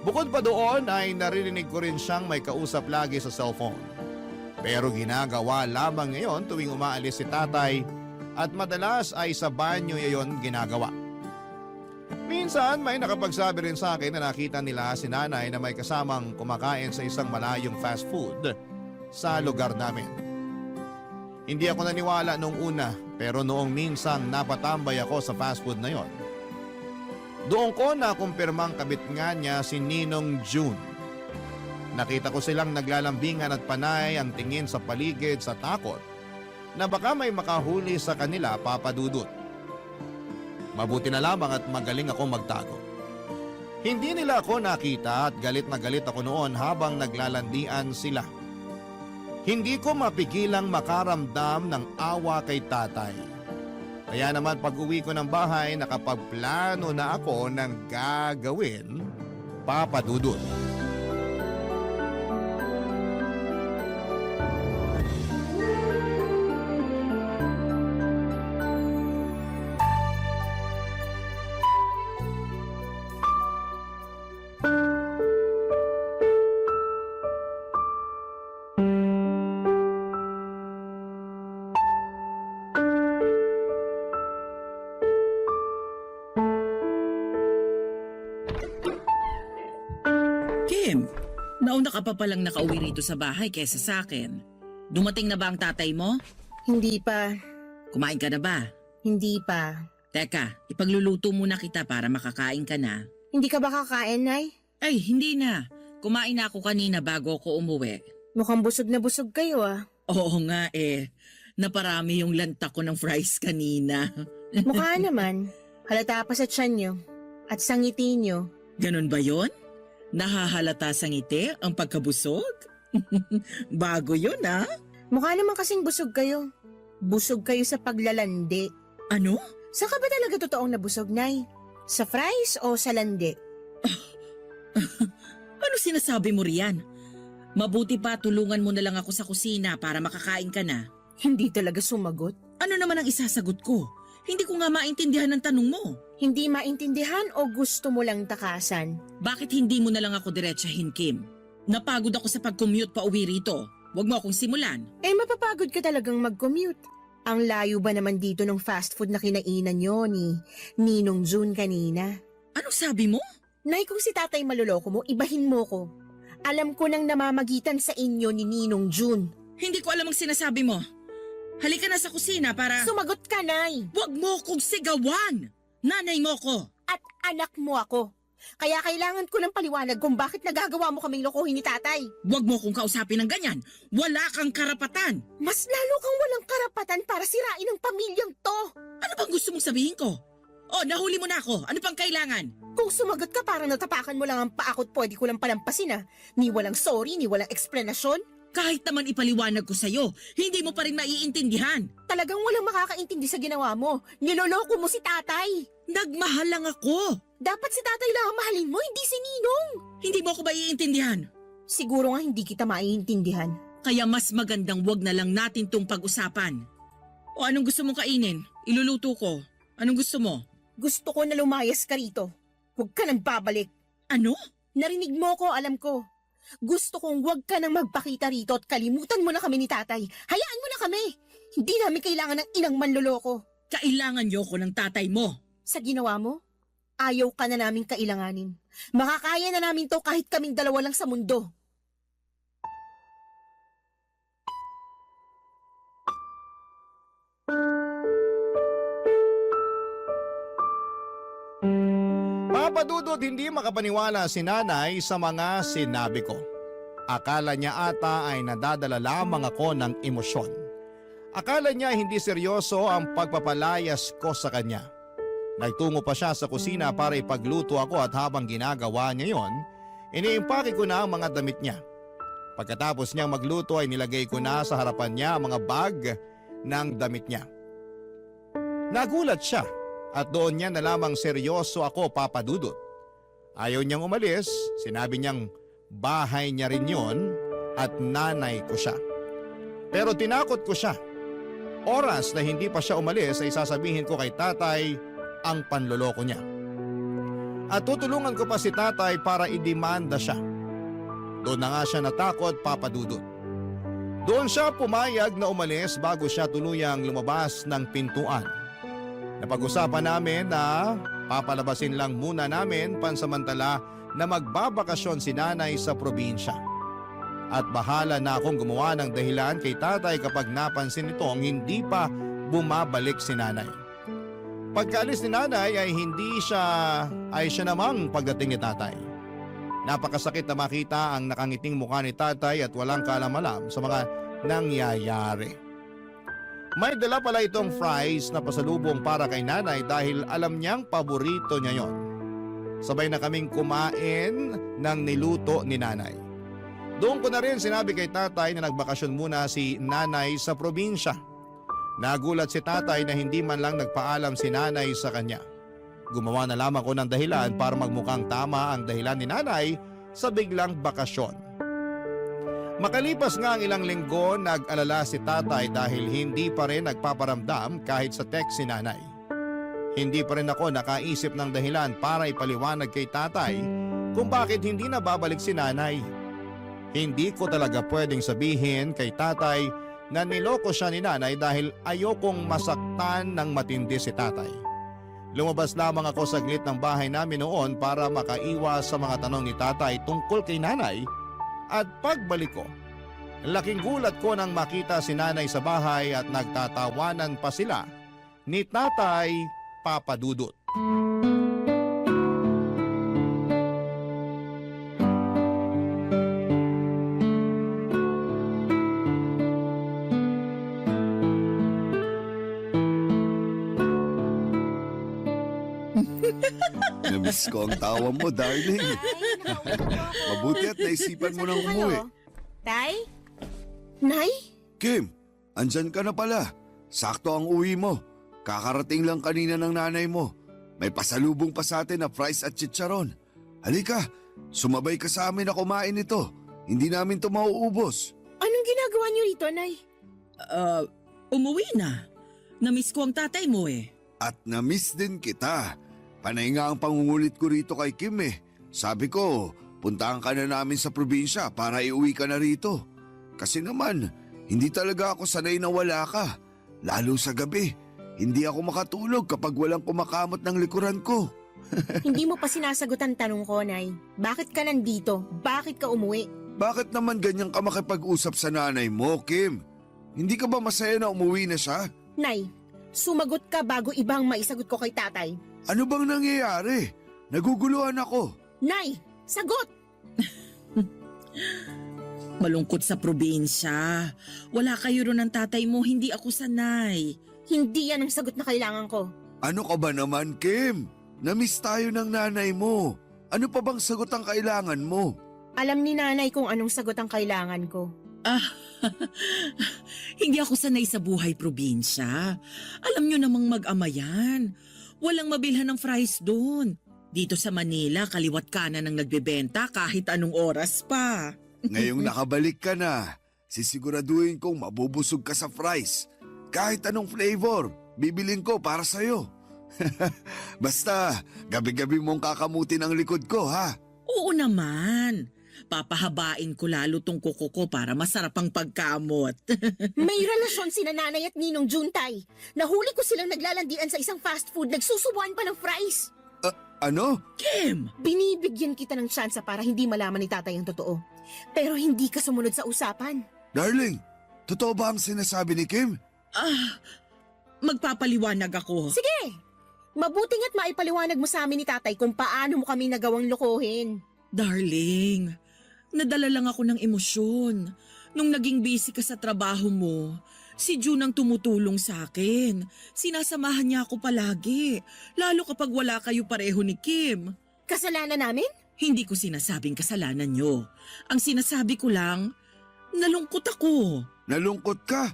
Bukod pa doon ay naririnig ko rin siyang may kausap lagi sa cellphone. Pero ginagawa lamang ngayon tuwing umaalis si tatay at madalas ay sa banyo ngayon ginagawa. Minsan may nakapagsabi rin sa akin na nakita nila si nanay na may kasamang kumakain sa isang malayong fast food sa lugar namin. Hindi ako naniwala noong una pero noong minsang napatambay ako sa fast food na yon, doon ko nakumpirmang kabit nga niya si Ninong June. Nakita ko silang naglalambingan at panay ang tingin sa paligid sa takot na baka may makahuli sa kanila, Papa Dudut. Mabuti na lamang at magaling ako magtago. Hindi nila ako nakita at galit na galit ako noon habang naglalandian sila. Hindi ko mapigilang makaramdam ng awa kay tatay. Kaya naman pag-uwi ko ng bahay, nakapagplano na ako ng gagawin, Papa Dudut. Kim, nauna ka pa palang nakauwi rito sa bahay kesa sa akin. Dumating na ba ang tatay mo? Hindi pa. Kumain ka na ba? Hindi pa. Teka, ipagluluto muna kita para makakain ka na. Hindi ka ba kakain, Nay? Ay, hindi na. Kumain na ako kanina bago ako umuwi. Mukhang busog na busog kayo ah. Oo nga eh. Naparami yung lanta ko ng fries kanina. Mukha naman. Halata pa sa tiyan nyo. At sa ngiti nyo. Ganon ba yon? Nahahalata sa ngiti ang pagkabusog? Bago yun ah. Mukha naman kasing busog kayo. Busog kayo sa paglalandi. Ano? Saan ka ba talaga totoong nabusog, Nay? Sa fries o sa landi? Ano sinasabi mo riyan? Mabuti pa tulungan mo na lang ako sa kusina para makakain ka na. Hindi talaga sumagot. Ano naman ang isasagot ko? Hindi ko nga maintindihan ang tanong mo. Hindi maintindihan o gusto mo lang takasan? Bakit hindi mo na lang ako diretsahin, Kim? Napagod ako sa pag-commute pa uwi rito. Huwag mo akong simulan. Eh mapapagod ka talagang mag-commute. Ang layo ba naman dito ng fast food na kinainan nyo ni Ninong June kanina? Anong sabi mo? Nay, kung si tatay maluloko mo, ibahin mo ko. Alam ko nang namamagitan sa inyo ni Ninong June. Hindi ko alam ang sinasabi mo. Halika na sa kusina para... Sumagot ka, Nay! Huwag mo kong sigawan! Nanay mo ko! At anak mo ako. Kaya kailangan ko ng paliwanag kung bakit nagagawa mo kaming lokohin ni tatay. Huwag mo kong kausapin ng ganyan. Wala kang karapatan. Mas lalo kang walang karapatan para sirain ang pamilyang to. Ano bang gusto mong sabihin ko? Oh, nahuli mo na ako. Ano pang kailangan? Kung sumagot ka parang natapakan mo lang ang paa ko't pwede ko lang palampasin ah. Ni walang sorry, ni walang eksplanasyon. Kahit naman ipaliwanag ko sa'yo, hindi mo pa rin maiintindihan. Talagang walang makakaintindi sa ginawa mo. Niloloko mo si tatay. Nagmahal lang ako. Dapat si tatay lang ang mahalin mo, hindi si Ninong. Hindi mo ako maiintindihan. Siguro nga hindi kita maiintindihan. Kaya mas magandang wag na lang natin tong pag-usapan. O anong gusto mong kainin? Iluluto ko. Anong gusto mo? Gusto ko na lumayas ka rito. Huwag ka nang babalik. Ano? Narinig mo ko, alam ko. Gusto kong huwag ka nang magpakita rito at kalimutan mo na kami ni tatay. Hayaan mo na kami. Hindi namin kailangan ng inang manloloko. Kailangan niyo ko ng tatay mo. Sa ginawa mo, ayaw ka na namin kailanganin. Makakaya na namin to kahit kaming dalawa lang sa mundo. Papa Dudut, hindi makapaniwala si nanay sa mga sinabi ko. Akala niya ata ay nadadala lamang ako ng emosyon. Akala niya hindi seryoso ang pagpapalayas ko sa kanya. Nagtungo pa siya sa kusina para ipagluto ako at habang ginagawa niya yon, iniimpake ko na ang mga damit niya. Pagkatapos niyang magluto ay nilagay ko na sa harapan niya ang mga bag ng damit niya. Nagulat siya at doon niya na lamang seryoso ako, Papa Dudut. Ayaw niyang umalis, sinabi niyang bahay niya rin yon at nanay ko siya. Pero tinakot ko siya. Oras na hindi pa siya umalis ay sasabihin ko kay tatay ang panloloko niya. At tutulungan ko pa si tatay para idemanda siya. Doon na nga siya natakot, Papa Dudut. Doon siya pumayag na umalis bago siya tuluyang lumabas ng pintuan. Napag-usapan namin na papalabasin lang muna namin pansamantala na magbabakasyon si nanay sa probinsya. At bahala na akong gumawa ng dahilan kay tatay kapag napansin nitong hindi pa bumabalik si nanay. Pagkaalis ni nanay ay siya namang pagdating ni tatay. Napakasakit na makita ang nakangiting mukha ni tatay at walang kaalam-alam sa mga nangyayari. May dala pala itong fries na pasalubong para kay nanay dahil alam niyang paborito niya yon. Sabay na kaming kumain ng niluto ni nanay. Doon ko na rin sinabi kay tatay na nagbakasyon muna si nanay sa probinsya. Nagulat si tatay na hindi man lang nagpaalam si nanay sa kanya. Gumawa na lamang ko ng dahilan para magmukhang tama ang dahilan ni nanay sa biglang bakasyon. Makalipas nga ang ilang linggo, nag-alala si tatay dahil hindi pa rin nagpaparamdam kahit sa text si nanay. Hindi pa rin ako nakaisip ng dahilan para ipaliwanag kay tatay kung bakit hindi na babalik si nanay. Hindi ko talaga pwedeng sabihin kay tatay na niloko siya ni nanay dahil ayokong masaktan ng matindi si tatay. Lumabas lamang ako saglit ng bahay namin noon para makaiwas sa mga tanong ni tatay tungkol kay nanay. At pagbalik ko, laking gulat ko nang makita si nanay sa bahay at nagtatawanan pa sila ni tatay Papa Dudut. Namiss ko ang tawa mo, darling. Mabuti at naisipan mo nang umuwi. Tay? Nay? Kim, andyan ka na pala. Sakto ang uwi mo. Kakarating lang kanina ng nanay mo. May pasalubong pa sa atin na fries at chicharon. Halika, sumabay ka sa amin na kumain ito. Hindi namin to mauubos. Anong ginagawa niyo rito, Nay? Umuwi na. Namiss ko ang tatay mo eh. At namiss din kita. Panay nga ang pangungulit ko rito kay Kim eh. Sabi ko, puntahan ka na namin sa probinsya para iuwi ka na rito. Kasi naman, hindi talaga ako sanay na wala ka. Lalo sa gabi, hindi ako makatulog kapag walang kumakamot ng likuran ko. Hindi mo pa sinasagot ang tanong ko, Nay. Bakit ka nandito? Bakit ka umuwi? Bakit naman ganyan ka makipag-usap sa nanay mo, Kim? Hindi ka ba masaya na umuwi na siya? Nay, sumagot ka bago ibang maisagot ko kay tatay. Ano bang nangyayari? Naguguluhan ako. Nay, sagot! Malungkot sa probinsya. Wala kayo ron ng tatay mo, hindi ako sanay. Hindi yan ang sagot na kailangan ko. Ano ka ba naman, Kim? Namiss tayo ng nanay mo. Ano pa bang sagot ang kailangan mo? Alam ni nanay kung anong sagot ang kailangan ko. Hindi ako sanay sa buhay probinsya. Alam nyo namang mag-ama yan. Walang mabilhan ng fries doon. Dito sa Manila, kaliwat kanan ang nagbebenta kahit anong oras pa. Ngayong nakabalik ka na, sisiguraduhin kong mabubusog ka sa fries. Kahit anong flavor, bibilin ko para sa'yo. Basta, gabi-gabi mong kakamutin ang likod ko, ha? Oo naman. Papahabain ko lalo tong kuko ko para masarap ang pagkamot. May relasyon sina nanay at ninong Juntay. Nahuli ko silang naglalandian sa isang fast food, nagsusubuan pa ng fries. Ano? Kim! Binibigyan kita ng tsansa para hindi malaman ni tatay ang totoo. Pero hindi ka sumunod sa usapan. Darling, totoo ba ang sinasabi ni Kim? Magpapaliwanag ako. Sige! Mabuting at maipaliwanag mo sa amin ni tatay kung paano mo kami nagawang lokohin. Darling, nadala lang ako ng emosyon. Nung naging busy ka sa trabaho mo, si June ang tumutulong sa akin. Sinasamahan niya ako palagi, lalo kapag wala kayo pareho ni Kim. Kasalanan namin? Hindi ko sinasabing kasalanan niyo. Ang sinasabi ko lang, nalungkot ako. Nalungkot ka?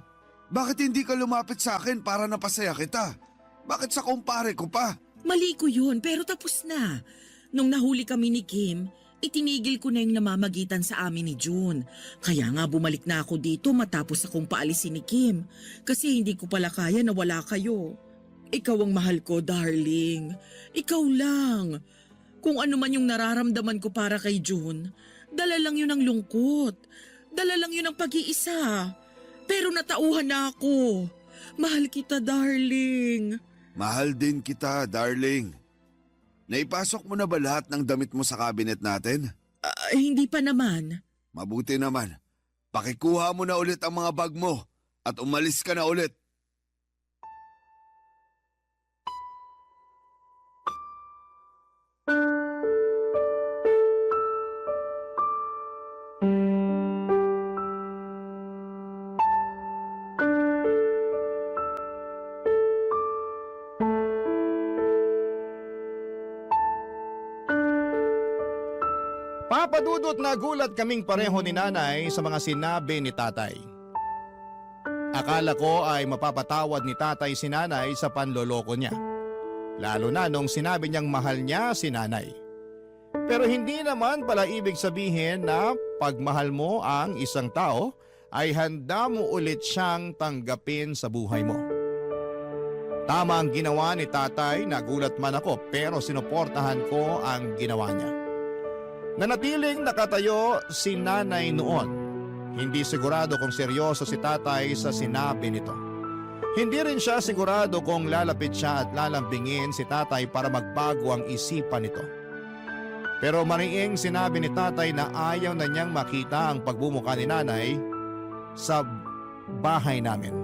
Bakit hindi ka lumapit sa akin para napasaya kita? Bakit sa kumpare ko pa? Mali ko yun, pero tapos na. Nung nahuli kami ni Kim, itinigil ko na yung namamagitan sa amin ni June. Kaya nga bumalik na ako dito matapos akong paalisin ni Kim. Kasi hindi ko pala kaya na wala kayo. Ikaw ang mahal ko, darling. Ikaw lang. Kung ano man yung nararamdaman ko para kay June, dala lang yun ng lungkot. Dala lang yun ng pag-iisa. Pero natauhan na ako. Mahal kita, darling. Mahal din kita, darling. Naipasok mo na ba lahat ng damit mo sa cabinet natin? Hindi pa naman. Mabuti naman. Pakikuha mo na ulit ang mga bag mo at umalis ka na ulit. Papadudot na gulat kaming pareho ni nanay sa mga sinabi ni tatay. Akala ko ay mapapatawad ni tatay si nanay sa panloloko niya. Lalo na nung sinabi niyang mahal niya si nanay. Pero hindi naman pala ibig sabihin na pagmahal mo ang isang tao ay handa mo ulit siyang tanggapin sa buhay mo. Tama ang ginawa ni tatay, nagulat man ako pero sinuportahan ko ang ginawa niya. Nanatiling nakatayo si nanay noon. Hindi sigurado kung seryoso si tatay sa sinabi nito. Hindi rin siya sigurado kung lalapit siya at lalambingin si tatay para magbago ang isipan nito. Pero mariing sinabi ni tatay na ayaw na niyang makita ang pagbumuka ni nanay sa bahay namin.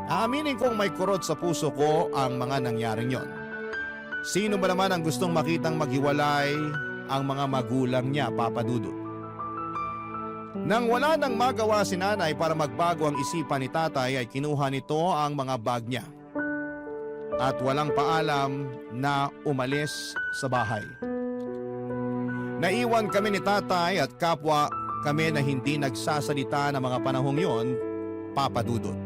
Aaminin kong may kurot sa puso ko ang mga nangyaring yon. Sino ba naman ang gustong makitang maghiwalay ang mga magulang niya, Papa Dudut? Nang wala nang magawa si nanay para magbago ang isipan ni tatay ay kinuha nito ang mga bag niya. At walang paalam na umalis sa bahay. Naiwan kami ni tatay at kapwa kami na hindi nagsasalita ng mga panahong yon, Papa Dudut.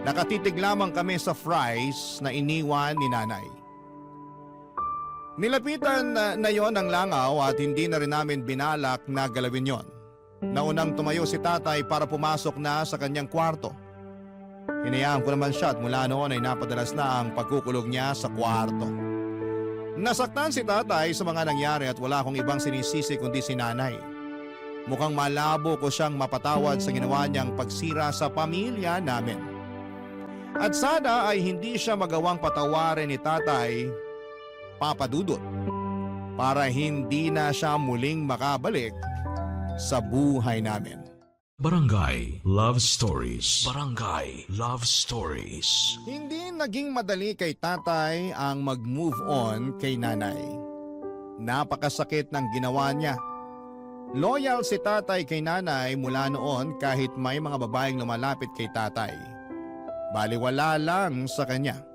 Nakatitig lamang kami sa fries na iniwan ni nanay. Nilapitan na yon ang langaw at hindi na rin namin binalak na galawin yon. Naunang tumayo si tatay para pumasok na sa kanyang kwarto. Hinayaan ko naman siya at mula noon ay napadalas na ang pagkukulog niya sa kwarto. Nasaktan si tatay sa mga nangyari at wala akong ibang sinisisi kundi si nanay. Mukhang malabo ko siyang mapatawad sa ginawa niyang pagsira sa pamilya namin. At sana ay hindi siya magawang patawarin ni tatay, Papa Dudut, para hindi na siya muling makabalik sa buhay namin. Barangay Love Stories. Barangay Love Stories. Hindi naging madali kay tatay ang mag-move on kay nanay. Napakasakit ng ginawa niya. Loyal si tatay kay nanay mula noon kahit may mga babaeng lumalapit kay tatay. Baliwala lang sa kanya.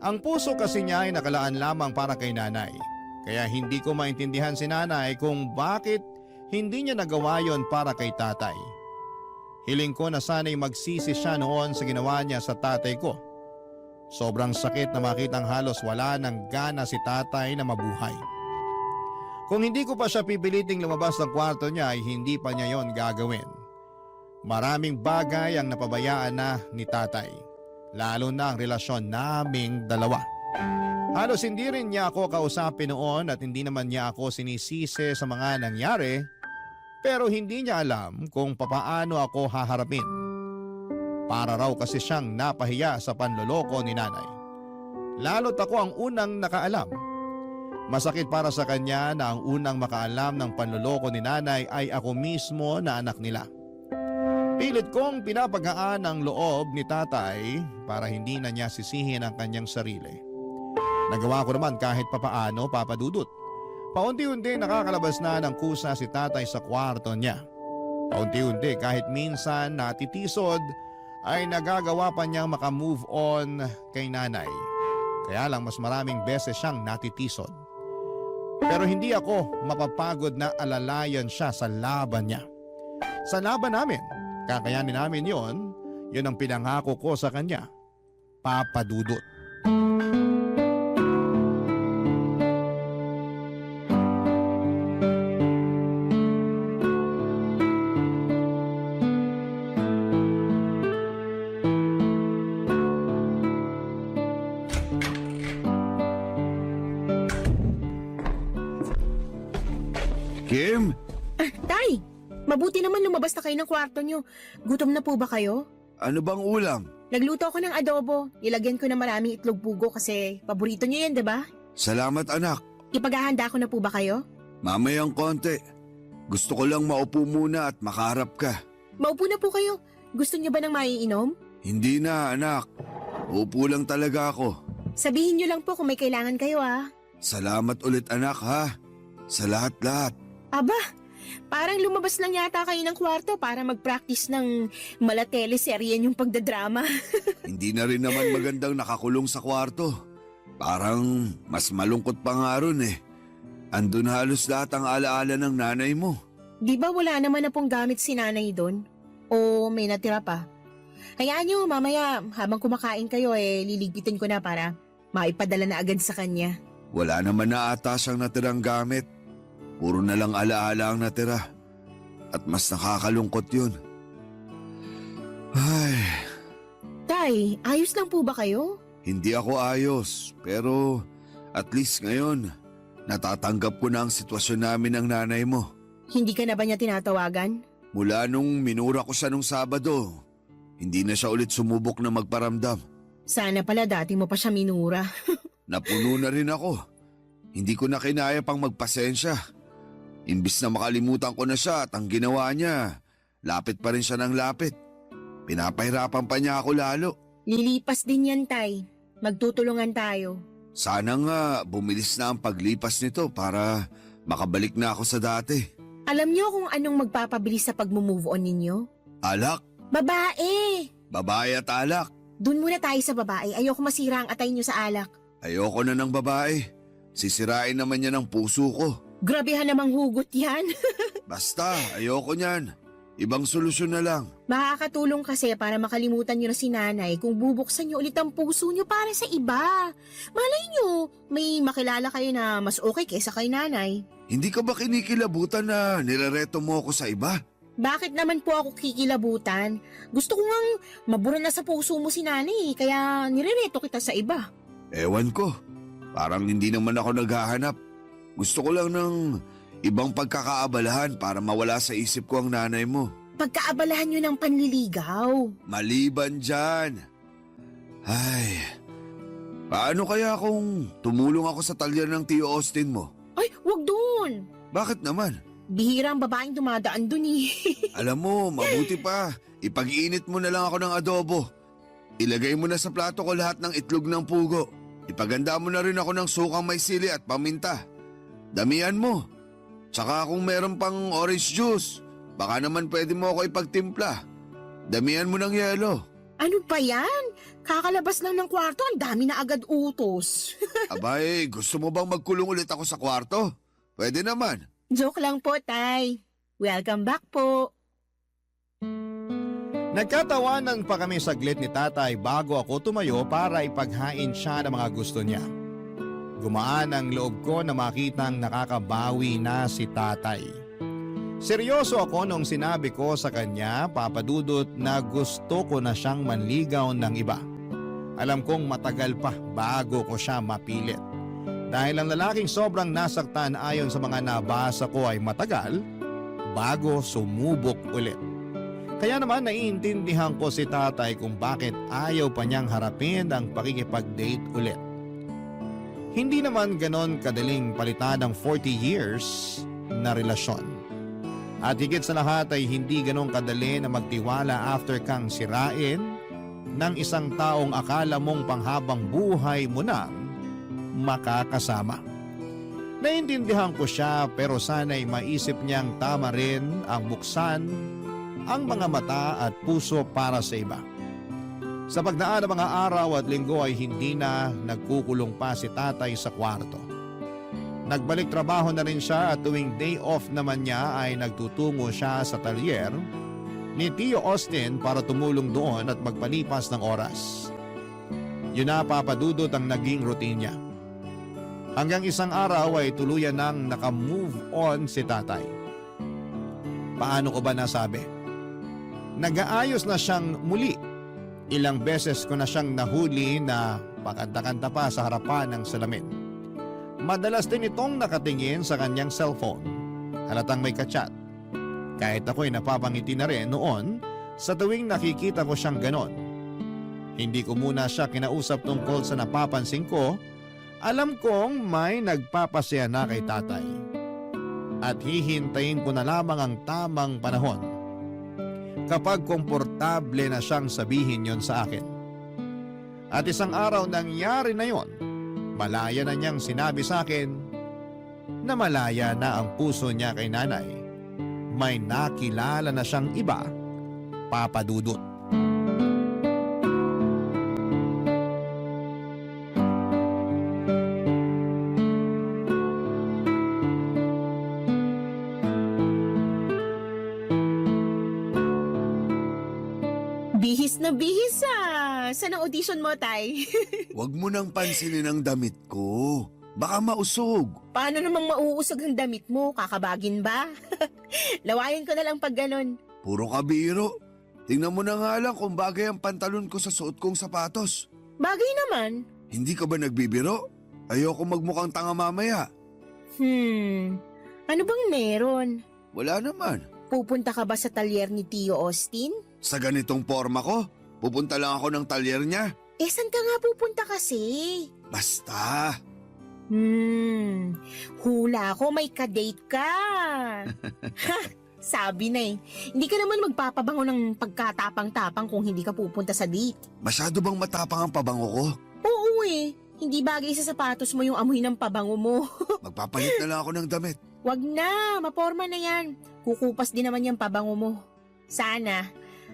Ang puso kasi niya ay nakalaan lamang para kay nanay. Kaya hindi ko maintindihan si nanay kung bakit hindi niya nagawa yon para kay tatay. Hiling ko na sana'y magsisi siya noon sa ginawa niya sa tatay ko. Sobrang sakit na makitang halos wala ng gana si tatay na mabuhay. Kung hindi ko pa siya pipiliting lumabas ng kwarto niya ay hindi pa niya yon gagawin. Maraming bagay ang napabayaan na ni tatay. Lalo na ang relasyon naming dalawa. Halos hindi rin niya ako kausapin noon at hindi naman niya ako sinisisi sa mga nangyari. Pero hindi niya alam kung papaano ako haharapin. Para raw kasi siyang napahiya sa panloloko ni nanay. Lalo't ako ang unang nakaalam. Masakit para sa kanya na ang unang makaalam ng panloloko ni nanay ay ako mismo na anak nila. Pilit kong pinapagaan ang loob ni tatay para hindi na niya sisihin ang kanyang sarili. Nagawa ko naman kahit papaano, Papa Dudut. Paunti-unti nakakalabas na ng kusa si tatay sa kwarto niya. Paunti-unti kahit minsan natitisod ay nagagawa pa niyang makamove on kay nanay. Kaya lang mas maraming beses siyang natitisod. Pero hindi ako mapapagod na alalayan siya sa laban niya. Sa laban namin, kakayanin namin yon ang pinangako ko sa kanya, Papa Dudut. Kim, Tay, mabuti naman lumabas na kayo ng kwarto nyo. Gutom na po ba kayo? ano bang ulam? Nagluto ako ng adobo. Nilagyan ko ng maraming itlog pugo kasi paborito nyo yan, diba? Salamat anak. Ipaghahanda ko na po ba kayo? Mamayang konti. Gusto ko lang maupo muna at makaharap ka. Maupo na po kayo. Gusto nyo ba ng maiinom? Hindi na anak. Uupo lang talaga ako. Sabihin nyo lang po kung may kailangan kayo Salamat ulit anak ha. Sa lahat-lahat. Aba, parang lumabas lang yata kayo ng kwarto para mag-practice ng mala-teleserye yung pagdadrama. Hindi na rin naman magandang nakakulong sa kwarto. Parang mas malungkot pa nga ron eh. Andun halos lahat ang alaala ng nanay mo. Di ba wala naman na pong gamit si nanay doon? O may natira pa? Hayaan niyo, mamaya habang kumakain kayo liligpitin ko na para maipadala na agad sa kanya. Wala naman na ata siyang natirang gamit. Puro na lang alaala ang natira. At mas nakakalungkot yun. Ay, Tay, ayos lang po ba kayo? hindi ako ayos. Pero at least ngayon, natatanggap ko na ang sitwasyon namin ng nanay mo. Hindi ka na ba niya tinatawagan? Mula nung minura ko siya nung Sabado, hindi na siya ulit sumubok na magparamdam. Sana pala dati mo pa siya minura. Napuno na rin ako. Hindi ko na kinaya pang magpasensya. Imbis na makalimutan ko na siya at ang ginawa niya, lapit pa rin siya ng lapit. Pinapahirapan pa niya ako lalo. Lilipas din yan, Tay. Magtutulungan tayo. Sana nga bumilis na ang paglipas nito para makabalik na ako sa dati. Alam niyo kung anong magpapabilis sa pag-move on ninyo? Alak, Babae! babae at alak. Doon muna tayo sa babae. Ayoko masira ang atay niyo sa alak. Ayoko na ng babae. Sisirain naman niya ng puso ko. Grabehan namang hugot yan. Basta, ayoko niyan. Ibang solusyon na lang. Makakatulong kasi para makalimutan niyo na si nanay kung bubuksan niyo ulit ang puso niyo para sa iba. Malay niyo, may makilala kayo na mas okay kaysa kay nanay. Hindi ka ba kinikilabutan na nirereto mo ako sa iba? Bakit naman po ako kikilabutan? Gusto ko ngang mabura na sa puso mo si nanay, kaya nirereto kita sa iba. Ewan ko. Parang hindi naman ako naghahanap. Gusto ko lang ng ibang pagkakaabalahan para mawala sa isip ko ang nanay mo. Pagkaabalahan niyo ng panliligaw. Maliban dyan. Ay, paano kaya kung tumulong ako sa talyer ng Tio Austin mo? Ay, wag doon. Bakit naman? Bihira ang babaeng dumadaan doon eh. Alam mo, mabuti pa. Ipag-iinit mo na lang ako ng adobo. Ilagay mo na sa plato ko lahat ng itlog ng pugo. Ipaganda mo na rin ako ng sukang may sili at paminta. Damihan mo. Tsaka kung meron pang orange juice, baka naman pwede mo ako ipagtimpla. Damihan mo ng yelo. Ano pa yan? Kakalabas lang ng kwarto, ang dami na agad utos. Abay, gusto mo bang magkulong ulit ako sa kwarto? Pwede naman. Joke lang po, Tay. Welcome back po. Nagkatawanan pa kami saglit ni tatay bago ako tumayo para ipaghain siya ng mga gusto niya. Gumaan ang loob ko na makitang nakakabawi na si tatay. Seryoso ako nung sinabi ko sa kanya, Papa Dudut, na gusto ko na siyang manligaw ng iba. Alam kong matagal pa bago ko siya mapilit. Dahil ang lalaking sobrang nasaktan ayon sa mga nabasa ko ay matagal bago sumubok ulit. Kaya naman naiintindihan ko si tatay kung bakit ayaw pa niyang harapin ang pakikipag-date ulit. Hindi naman ganon kadaling palitan ng 40 years na relasyon. At higit sa lahat ay hindi ganon kadali na magtiwala after kang sirain ng isang taong akala mong panghabang buhay mo nang makakasama. Naiintindihan ko siya pero sana'y maisip niyang tama rin ang buksan ang mga mata at puso para sa iba. Sa pagdaan ng mga araw at linggo ay hindi na nagkukulong pa si tatay sa kwarto. Nagbalik trabaho na rin siya at tuwing day off naman niya ay nagtutungo siya sa talyer ni Tio Austin para tumulong doon at magpalipas ng oras. Yun na, Papa Dudut, ang naging routine niya. Hanggang isang araw ay tuluyan nang nakamove on si tatay. Paano ko ba nasabi? Nag-aayos na siyang muli. Ilang beses ko na siyang nahuli na pakanta-kanta pa sa harapan ng salamin. Madalas din itong nakatingin sa kanyang cellphone. Halatang may kachat. Kahit ako'y napapangiti na rin noon sa tuwing nakikita ko siyang ganon. Hindi ko muna siya kinausap tungkol sa napapansin ko. Alam kong may nagpapasaya na kay tatay. At hihintayin ko na lamang ang tamang panahon kapag komportable na siyang sabihin yon sa akin. At isang araw nangyari na yon. Malaya na niyang sinabi sa akin na malaya na ang puso niya kay nanay. May nakilala na siyang iba, Papa Dudut. na bihis Saan ang audition mo, Tay? Huwag mo nang pansinin ang damit ko. Baka mausog. Paano namang mauusog ang damit mo? Kakabagin ba? Lawayan ko na lang pag ganon. Puro kabiro. Tingnan mo na nga lang kung bagay ang pantalon ko sa suot kong sapatos. Bagay naman. Hindi ka ba nagbibiro? Ayoko magmukhang tanga mamaya. Ano bang meron? Wala naman. Pupunta ka ba sa talyer ni Tio Austin? Sa ganitong forma ko, pupunta lang ako ng talyer niya. Saan ka nga pupunta kasi? Basta. Hula ko may kadate ka. Ha, sabi na Hindi ka naman magpapabango ng pagkatapang-tapang kung hindi ka pupunta sa date. Masyado bang matapang ang pabango ko? Oo hindi bagay sa sapatos mo yung amoy ng pabango mo. Magpapalit na lang ako ng damit. Wag na, maporma na yan. Kukupas din naman yung pabango mo. Sana.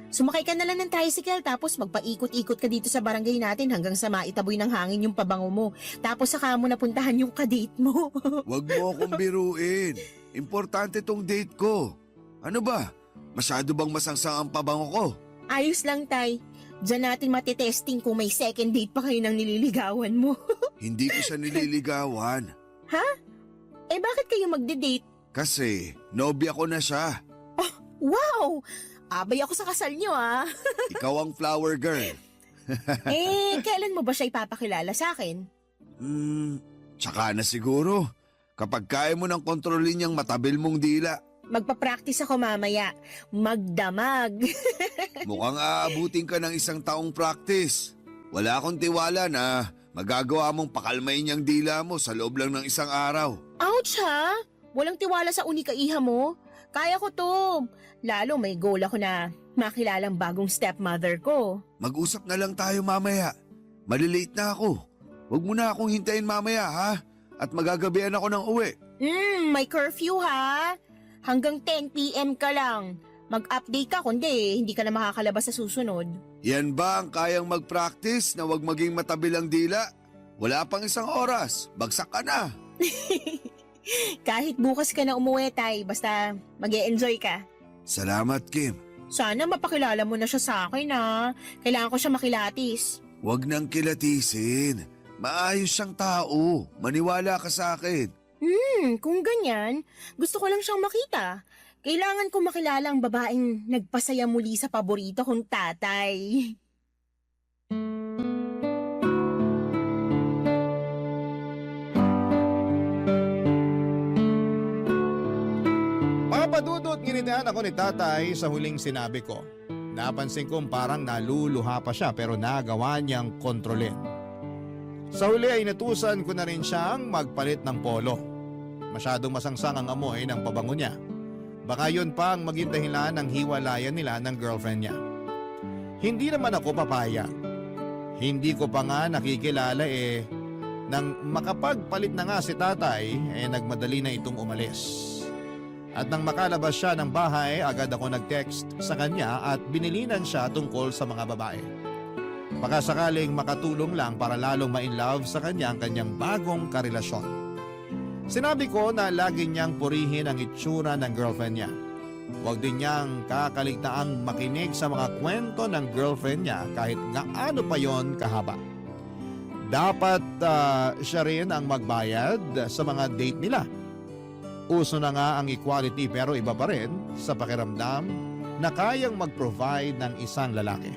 Sumakay ka na lang ng tricycle tapos magpaikot-ikot ka dito sa barangay natin hanggang sa maitaboy ng hangin yung pabango mo. Tapos saka mo napuntahan yung kadate mo. Huwag mo akong biruin. Importante tong date ko. Ano ba? Masyado bang masangsang ang pabango ko? Ayos lang, Tay. Diyan natin matitesting kung may second date pa kayo ng nililigawan mo. Hindi ko siya nililigawan. Bakit kayo magde-date? Kasi nobya ko na siya. Wow! Abay ako sa kasal nyo Ikaw ang flower girl. Kailan mo ba siya ipapakilala sa akin? Tsaka na siguro. Kapag kaya mo nang kontrolin yung matabil mong dila. Magpa-practice ako mamaya. Magdamag. Mukhang aabutin ka ng 1 taong practice. Wala akong tiwala na magagawa mong pakalmayin yung dila mo sa loob lang ng 1 araw. Ouch ha? Walang tiwala sa unika-iha mo? Kaya ko to. Lalo may goal ako na makilalang bagong stepmother ko. Mag-usap na lang tayo mamaya. Malilate na ako. Huwag mo na akong hintayin mamaya ha? At magagabihan ako ng uwi. May curfew ha? Hanggang 10 p.m. ka lang. Mag-update ka kundi hindi ka na makakalabas sa susunod. Yan ba ang kayang mag-practice na wag maging matabil ang dila? Wala pang 1 oras. Bagsak ka na. Kahit bukas ka na umuwi, Tay, basta mag-e-enjoy ka. Salamat, Kim. Sana mapakilala mo na siya sa akin Kailangan ko siya makilatis. Huwag nang kilatisin. Maayos siyang tao. Maniwala ka sa akin. Kung ganyan, gusto ko lang siyang makita. Kailangan ko makilala ang babaeng nagpasaya muli sa paborito kong tatay. Papadudot nginitian ako ni tatay sa huling sinabi ko. Napansin kong parang naluluha pa siya pero nagawa niyang kontrolin. Sa huli ay natusan ko na rin siyang magpalit ng polo. Masyadong masangsang ang amoy ng pabango niya. Baka yun pa ang maging dahilan ng hiwalayan nila ng girlfriend niya. Hindi naman ako papayag. Hindi ko pa nga nakikilala nang makapagpalit na nga si tatay nagmadali na itong umalis. At nang makalabas siya ng bahay, agad ako nag-text sa kanya at binilinan siya tungkol sa mga babae. Baka sakaling makatulong lang para lalong ma-inlove sa kanya ang kanyang bagong karelasyon. Sinabi ko na lagi niyang purihin ang itsura ng girlfriend niya. Huwag din niyang kakaligtaang makinig sa mga kwento ng girlfriend niya kahit gaano pa yon kahaba. Dapat siya rin ang magbayad sa mga date nila. Uso na nga ang equality pero iba pa rin sa pakiramdam na kayang mag-provide ng isang lalaki.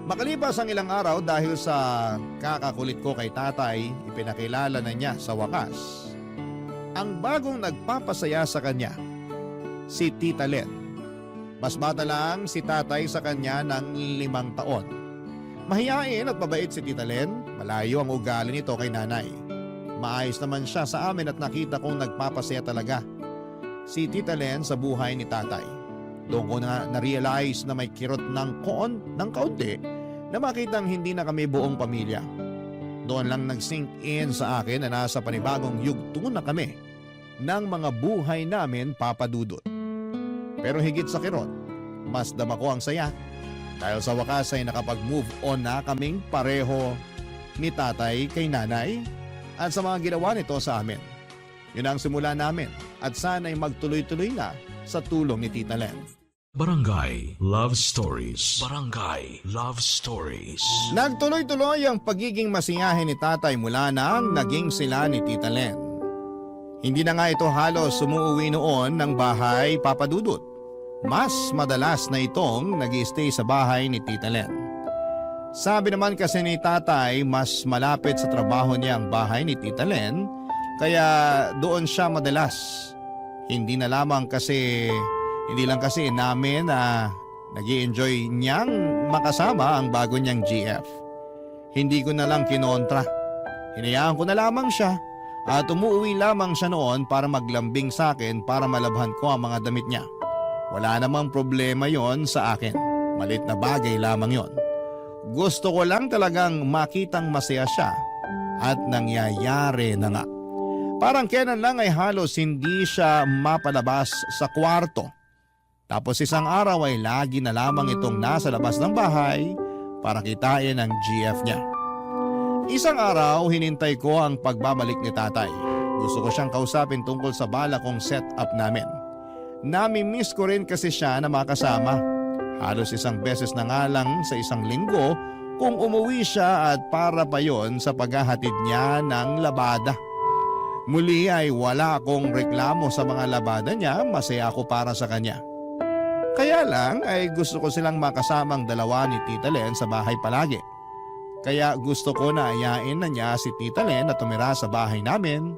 Makalipas ang ilang araw dahil sa kakakulit ko kay tatay, ipinakilala na niya sa wakas ang bagong nagpapasaya sa kanya, si Tita Len. Mas bata lang si tatay sa kanya ng 5 taon. Mahiyain at mabait si Tita Len, malayo ang ugali nito kay nanay. Maayos naman siya sa amin at nakita kong nagpapasaya talaga si Tita Len sa buhay ni tatay. Doon ko na-realize na may kirot ng kaunti na makitang hindi na kami buong pamilya. Doon lang nag-sink in sa akin na nasa panibagong yugto na kami ng mga buhay namin, papadudot. Pero higit sa kirot, mas dama ko ang saya dahil sa wakas ay nakapag-move on na kaming pareho ni tatay kay nanay at sa mga ginawa nito sa amin. Yun ang simula namin at sana'y magtuloy-tuloy na sa tulong ni Tita Len. Barangay Love Stories. Barangay Love Stories. Nagtuloy-tuloy ang pagiging masiyahin ni tatay mula nang naging sila ni Tita Len. Hindi na nga ito halos sumuuwi noon ng bahay Papa Dudut. Mas madalas na itong nag-i-stay sa bahay ni Tita Len. Sabi naman kasi ni tatay mas malapit sa trabaho niya ang bahay ni Tita Len, kaya doon siya madalas. Hindi lang kasi namin na nag-i-enjoy niyang makasama ang bago niyang GF. Hindi ko na lang kinontra. Hinayaan ko na lamang siya at umuwi lamang siya noon para maglambing sa akin para malabhan ko ang mga damit niya. Wala namang problema yon sa akin. Malit na bagay lamang yon. Gusto ko lang talagang makitang masaya siya at nangyayari na nga. Parang kailan lang ay halos hindi siya mapalabas sa kwarto. Tapos isang araw ay lagi na lamang itong nasa labas ng bahay para kitain ang GF niya. Isang araw hinintay ko ang pagbabalik ni tatay. Gusto ko siyang kausapin tungkol sa bala kong setup namin. Nami-miss ko rin kasi siya na makasama. Halos isang beses na nga lang sa isang linggo kung umuwi siya at para pa yon sa paghahatid niya ng labada. Muli ay wala akong reklamo sa mga labada niya, masaya ako para sa kanya. Kaya lang ay gusto ko silang makasamang dalawa ni Tita Len sa bahay palagi. Kaya gusto ko na ayain na niya si Tita Len na tumira sa bahay namin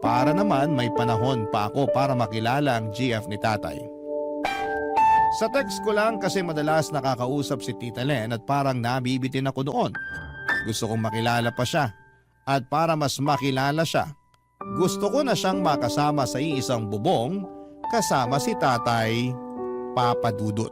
para naman may panahon pa ako para makilala ang GF ni tatay. Sa text ko lang kasi madalas nakakausap si Tita Len at parang nabibitin ako doon. Gusto kong makilala pa siya at para mas makilala siya, gusto ko na siyang makasama sa iisang bubong kasama si tatay Papa Dudut.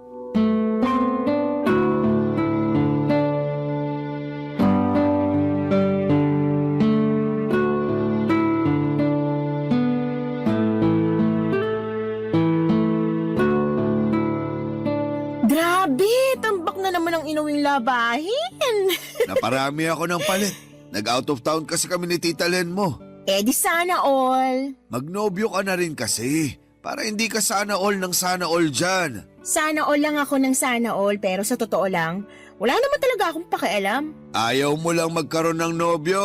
Grabe, tambak na naman ang inuwing labahin. Naparami ako ng palit. Nag-out of town kasi kami ni Tita Len mo. Eh di sana all. Magnobyo ka na rin kasi. Para hindi ka sana all ng sana all dyan. Sana all lang ako ng sana all pero sa totoo lang, wala naman talaga akong pakialam. Ayaw mo lang magkaroon ng nobyo.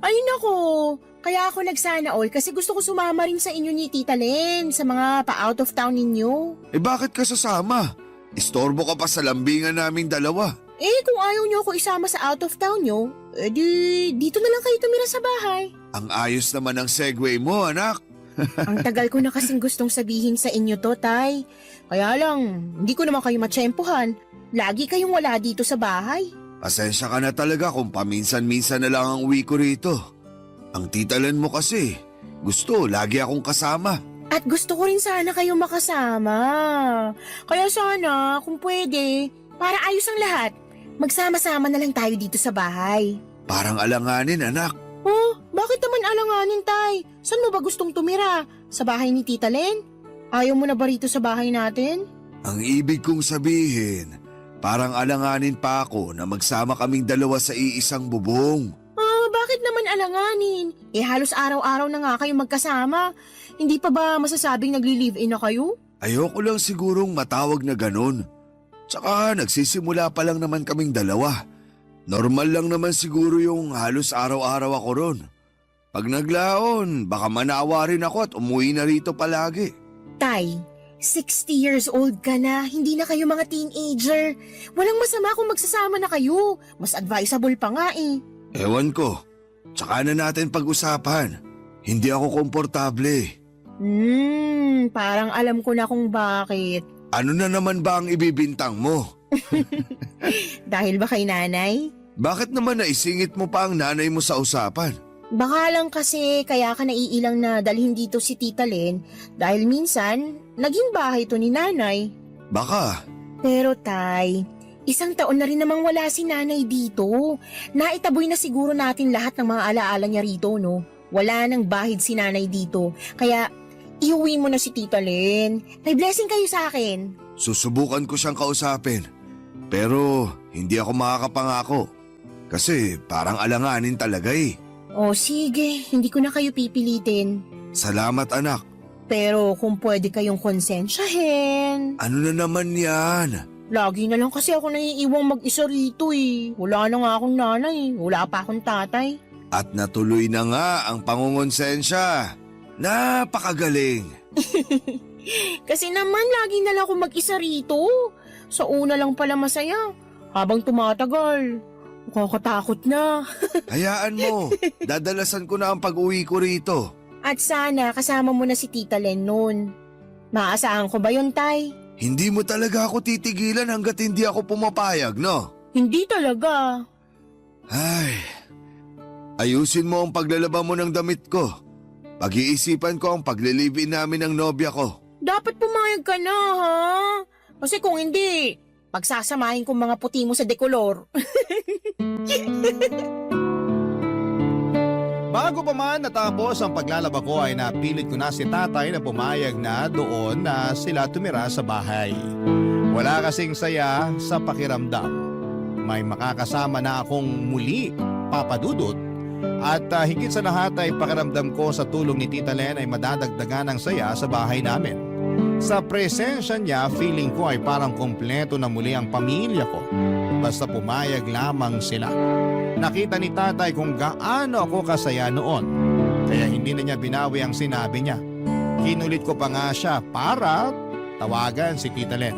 Ay nako, kaya ako nagsana all kasi gusto ko sumama rin sa inyo ni Tita Len sa mga pa-out of town ninyo. Eh bakit ka sasama? Istorbo ka pa sa lambingan naming dalawa. Eh kung ayaw nyo ako isama sa out of town nyo, edi dito na lang kayo tumira sa bahay. Ang ayos naman ng segue mo, anak. Ang tagal ko na kasing gustong sabihin sa inyo to, Tay. Kaya lang, hindi ko naman kayo matsyempohan. Lagi kayong wala dito sa bahay. Pasensya ka na talaga kung paminsan-minsan na lang ang uwi ko rito. Ang Tita Len mo kasi, gusto lagi akong kasama. At gusto ko rin sana kayong makasama. Kaya sana, kung pwede, para ayos ang lahat, magsama-sama na lang tayo dito sa bahay. Parang alanganin, anak. Oh, bakit naman alanganin, Tay? Saan mo ba gustong tumira? Sa bahay ni Tita Len? Ayaw mo na ba rito sa bahay natin? Ang ibig kong sabihin, parang alanganin pa ako na magsama kaming dalawa sa iisang bubong. Ah, bakit naman alanganin? Eh halos araw-araw na nga kayong magkasama. Hindi pa ba masasabing nagli-live-in na kayo? Ayoko lang sigurong matawag na ganun. Tsaka nagsisimula pa lang naman kaming dalawa. Normal lang naman siguro yung halos araw-araw ako ron. Pag naglaon, baka manawa rin ako at umuwi na rito palagi. Tay, 60 years old ka na, hindi na kayo mga teenager. Walang masama kung magsasama na kayo. Mas advisable pa nga eh. Ewan ko, tsaka na natin pag-usapan. Hindi ako komportable. Parang alam ko na kung bakit. Ano na naman ba ang ibibintang mo? Dahil ba kay nanay? Bakit naman naisingit mo pa ang nanay mo sa usapan? Baka lang kasi kaya ka naiilang na dalhin dito si Tita Len dahil minsan naging bahay to ni nanay. Baka. Pero Tay, isang taon na rin namang wala si nanay dito. Naitaboy na siguro natin lahat ng mga alaala niya rito, no? Wala nang bahid si nanay dito. Kaya iuwi mo na si Tita Len. May blessing kayo sa akin. Susubukan ko siyang kausapin. Pero hindi ako makakapangako. Kasi parang alanganin talaga eh. O sige, hindi ko na kayo pipilitin. Salamat anak. Pero kung pwede kayong konsensyahin. Ano na naman yan? Lagi na lang kasi ako naiiwang mag-isa rito eh. Wala na nga akong nanay, wala pa akong tatay. At natuloy na nga ang pangungonsensya. Napakagaling. Kasi naman lagi na lang ako mag-isa rito. Sa una lang pala masaya. Habang tumatagal, nakakatakot na. Hayaan mo, dadalasan ko na ang pag-uwi ko rito. At sana kasama mo na si Tita Len noon. Maaasahan ko ba yun, Tay? Hindi mo talaga ako titigilan hanggat hindi ako pumapayag, no? Hindi talaga. Ay, ayusin mo ang paglalaba mo ng damit ko. Pag-iisipan ko ang paglilibin namin ng nobya ko. Dapat pumayag ka na, ha? Kasi kung hindi, pagsasamahin ko mga puti mo sa dekolor. Bago pa man natapos ang paglalaba ko ay napilit ko na si tatay na pumayag na doon na sila tumira sa bahay. Wala kasing saya sa pakiramdam. May makakasama na akong muli, Papa Dudut. At higit sa lahat ay pakiramdam ko sa tulong ni Tita Len ay madadagdagan ng saya sa bahay namin. Sa presensya niya, feeling ko ay parang kumpleto na muli ang pamilya ko. Basta pumayag lamang sila. Nakita ni tatay kung gaano ako kasaya noon. Kaya hindi na niya binawi ang sinabi niya. Kinulit ko pa nga siya para tawagan si Tita Len.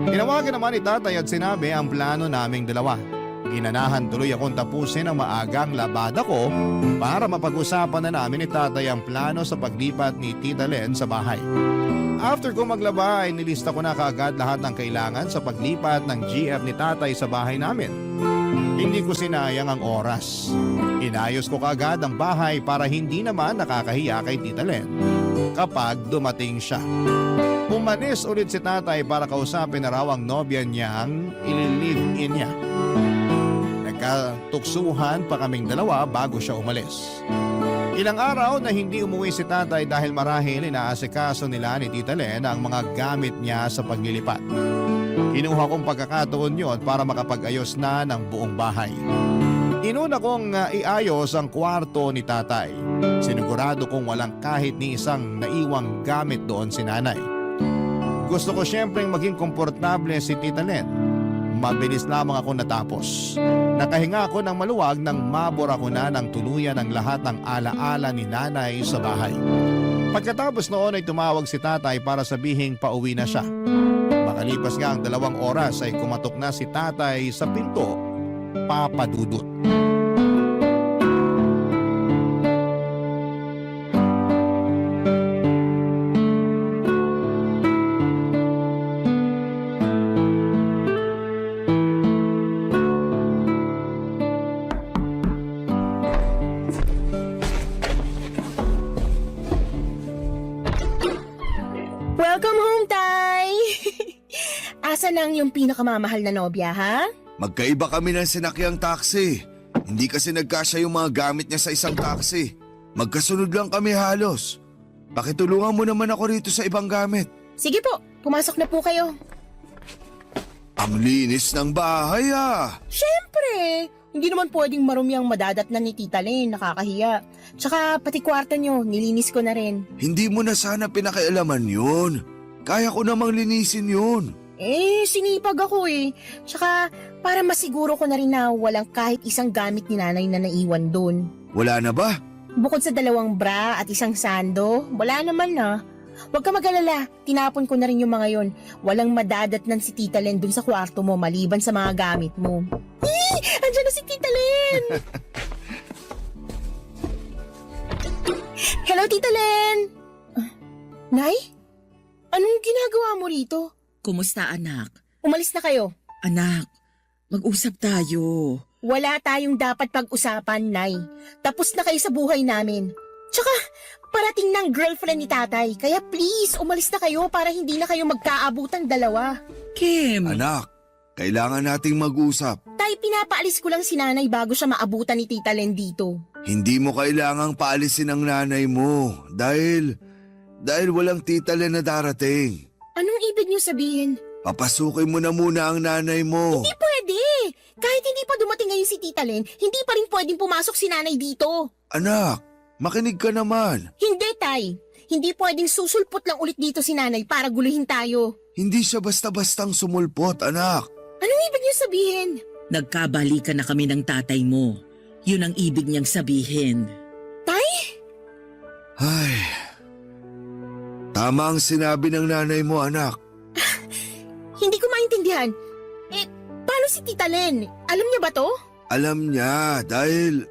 Tinawagan naman ni tatay at sinabi ang plano naming dalawa. Ginanahan tuloy akong tapusin ang maagang labada ko para mapag-usapan na namin ni tatay ang plano sa paglipat ni Tita Len sa bahay. After ko maglaba ay nilista ko na kaagad lahat ng kailangan sa paglipat ng GF ni tatay sa bahay namin. Hindi ko sinayang ang oras. Inayos ko kaagad ang bahay para hindi naman nakakahiya kay Tita Len kapag dumating siya. Umalis ulit si tatay para kausapin na raw ang nobya niyang ililive-in niya. Nagkatuksuhan pa kaming dalawa bago siya umalis. Ilang araw na hindi umuwi si tatay dahil marahil inaasikaso nila ni Tita Len ang mga gamit niya sa paglilipat. Kinuha kong pagkakataon yun para makapag-ayos na ng buong bahay. Inuna kong iayos ang kwarto ni tatay. Sinigurado kong walang kahit ni isang naiwang gamit doon si nanay. Gusto ko siyempreng maging komportable si Tita Len. Mabilis lamang ako natapos. Nakahinga ako ng maluwag nang mabura ko na ng tuluyan ang lahat ng alaala ni nanay sa bahay. Pagkatapos noon ay tumawag si tatay para sabihing pauwi na siya. Makalipas nga ang 2 oras ay kumatok na si tatay sa pinto, Papa Dudut. Welcome home, Tay! Asa nang yung pinakamamahal na nobya, ha? Magkaiba kami ng sinakyang taxi. Hindi kasi nagkasya yung mga gamit niya sa isang taxi. Magkasunod lang kami halos. Pakitulungan mo naman ako rito sa ibang gamit. Sige po, pumasok na po kayo. Ang linis ng bahay ah. Siyempre! Hindi naman pwedeng marumi ang madadat na ni Tita Len, nakakahiya. Tsaka pati kwarto nyo, nilinis ko na rin. Hindi mo na sana pinakialaman yun. Kaya ko namang linisin yun. Sinipag ako eh. Tsaka para masiguro ko na rin na walang kahit isang gamit ni nanay na naiwan doon. Wala na ba? Bukod sa 2 bra at isang sando, wala naman na. Huwag ka mag-alala, tinapon ko na rin yung mga yon. Walang madadatnan si Tita Len dun sa kwarto mo maliban sa mga gamit mo. Andiyan na si Tita Len! Hello, Tita Len! Nay? Anong ginagawa mo rito? Kumusta anak? Umalis na kayo. Anak, mag-usap tayo. Wala tayong dapat pag-usapan, Nay. Tapos na kayo sa buhay namin. Tsaka, parating ng girlfriend ni tatay. Kaya please, umalis na kayo para hindi na kayo magkaabutan dalawa. Kim, Anak, kailangan nating mag-usap. Tay, pinapaalis ko lang si nanay bago siya maabutan ni Tita Len dito. Hindi mo kailangang paalisin ang nanay mo dahil walang Tita Len na darating. Anong ibig niyo sabihin? Papasukin mo na muna ang nanay mo. Hindi pwede! Kahit hindi pa dumating ngayon si Tita Len, hindi pa rin pwedeng pumasok si nanay dito. Anak, makinig ka naman. Hindi, Tay. Hindi pwedeng susulpot lang ulit dito si nanay para guluhin tayo. Hindi siya basta-bastang sumulpot, anak. Anong ibig niyo sabihin? Nagkabalikan na kami ng tatay mo. Yun ang ibig niyang sabihin. Ay, tama ang sinabi ng nanay mo, anak. Hindi ko maintindihan. Paano si Tita Len? Alam niya ba to? Alam niya dahil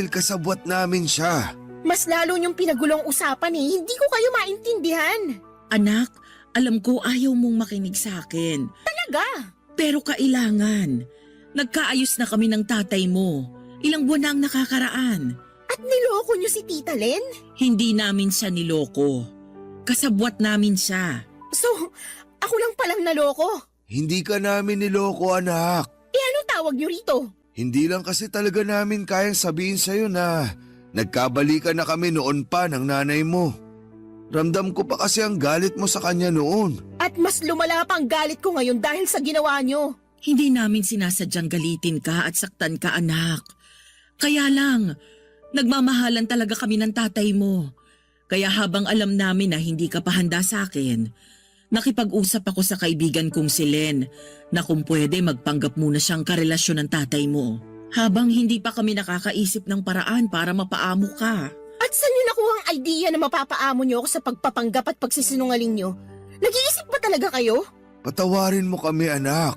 kasabwat namin siya. Mas lalo niyong pinagulong usapan eh. Hindi ko kayo maintindihan. Anak, alam ko ayaw mong makinig sa akin. Talaga? Pero kailangan. Nagkaayos na kami ng tatay mo. Ilang buwan na ang nakakaraan. At niloko niyo si Tita Len? Hindi namin siya niloko. Kasabwat namin siya. So, ako lang palang naloko. Hindi ka namin niloko, anak. Anong tawag niyo rito? Hindi lang kasi talaga namin kayang sabihin sa'yo na nagkabalikan na kami noon pa ng nanay mo. Ramdam ko pa kasi ang galit mo sa kanya noon. At mas lumala pa ang galit ko ngayon dahil sa ginawa niyo. Hindi namin sinasadyang galitin ka at saktan ka, anak. Kaya lang, nagmamahalan talaga kami ng tatay mo. Kaya habang alam namin na hindi ka pa handa sa akin, nakipag-usap ako sa kaibigan kong si Len na kung pwede magpanggap muna siyang karelasyon ng tatay mo. Habang hindi pa kami nakakaisip ng paraan para mapaamo ka. At saan niyo nakuha ang idea na mapapaamo niyo ako sa pagpapanggap at pagsisinungaling niyo? Nag-iisip ba talaga kayo? Patawarin mo kami, anak.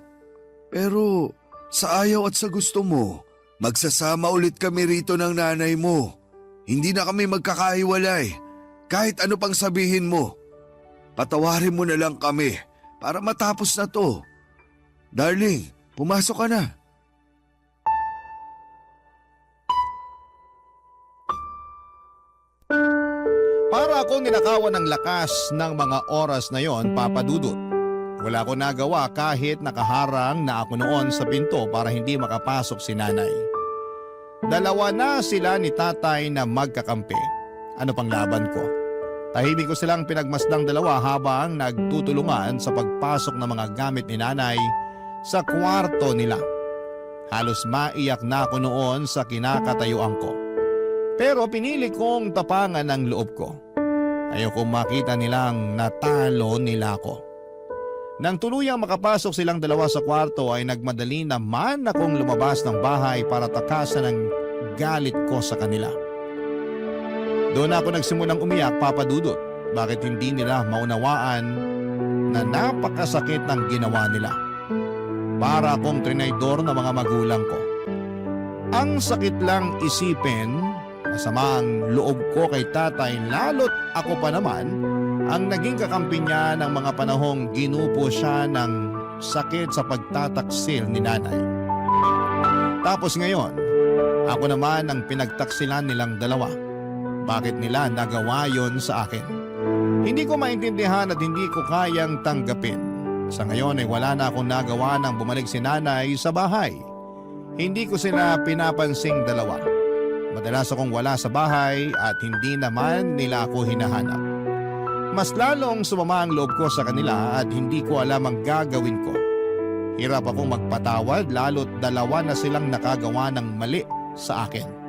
Pero sa ayaw at sa gusto mo, magsasama ulit kami rito ng nanay mo. Hindi na kami magkakahiwalay. Kahit ano pang sabihin mo. Patawarin mo na lang kami para matapos na to. Darling, pumasok ka na. Para akong ninakawan ng lakas ng mga oras na yon, Papa Dudut. Wala ko nagawa kahit nakaharang na ako noon sa pinto para hindi makapasok si nanay. Dalawa na sila ni tatay na magkakampi. Ano pang laban ko? Tahimik ko silang pinagmasdang dalawa habang nagtutulungan sa pagpasok ng mga gamit ni nanay sa kwarto nila. Halos maiyak na ako noon sa kinakatayuan ko. Pero pinili kong tapangan ang loob ko. Ayokong makita nilang natalo nila ako. Nang tuluyang makapasok silang dalawa sa kwarto ay nagmadali naman akong lumabas ng bahay para takasan ang galit ko sa kanila. Doon ako nagsimulang umiyak, Papa Dudut. Bakit hindi nila maunawaan na napakasakit ng ginawa nila? Para akong trinaydor ng mga magulang ko. Ang sakit lang isipin, masama ang loob ko kay tatay lalo't ako pa naman ang naging kakampi niya ng mga panahong ginupo siya ng sakit sa pagtataksil ni nanay. Tapos ngayon, ako naman ang pinagtaksilan nilang dalawa. Bakit nila nagawa yon sa akin? Hindi ko maintindihan at hindi ko kayang tanggapin. Sa ngayon ay wala na akong nagawa nang bumalik si nanay sa bahay. Hindi ko sila pinapansing dalawa. Madalas akong wala sa bahay at hindi naman nila ako hinahanap. Mas lalong sumama ang loob ko sa kanila at hindi ko alam ang gagawin ko. Hirap akong magpatawad lalo't dalawa na silang nakagawa ng mali sa akin.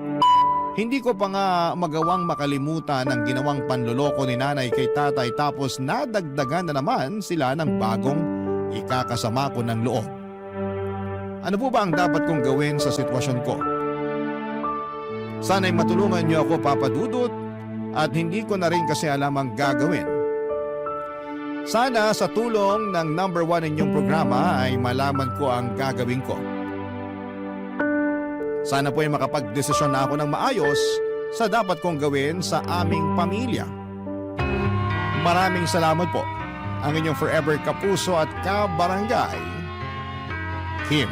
Hindi ko pa nga magawang makalimutan ang ginawang panloloko ni nanay kay tatay tapos nadagdagan na naman sila ng bagong ikakasama ko ng loob. Ano po ba ang dapat kong gawin sa sitwasyon ko? Sana'y matulungan niyo ako, Papa Dudut, at hindi ko na rin kasi alam ang gagawin. Sana sa tulong ng number 1 ninyong programa ay malaman ko ang gagawin ko. Sana po ay makapag-desisyon na ako ng maayos sa dapat kong gawin sa aming pamilya. Maraming salamat po. Ang inyong forever kapuso at kabarangay, Kim.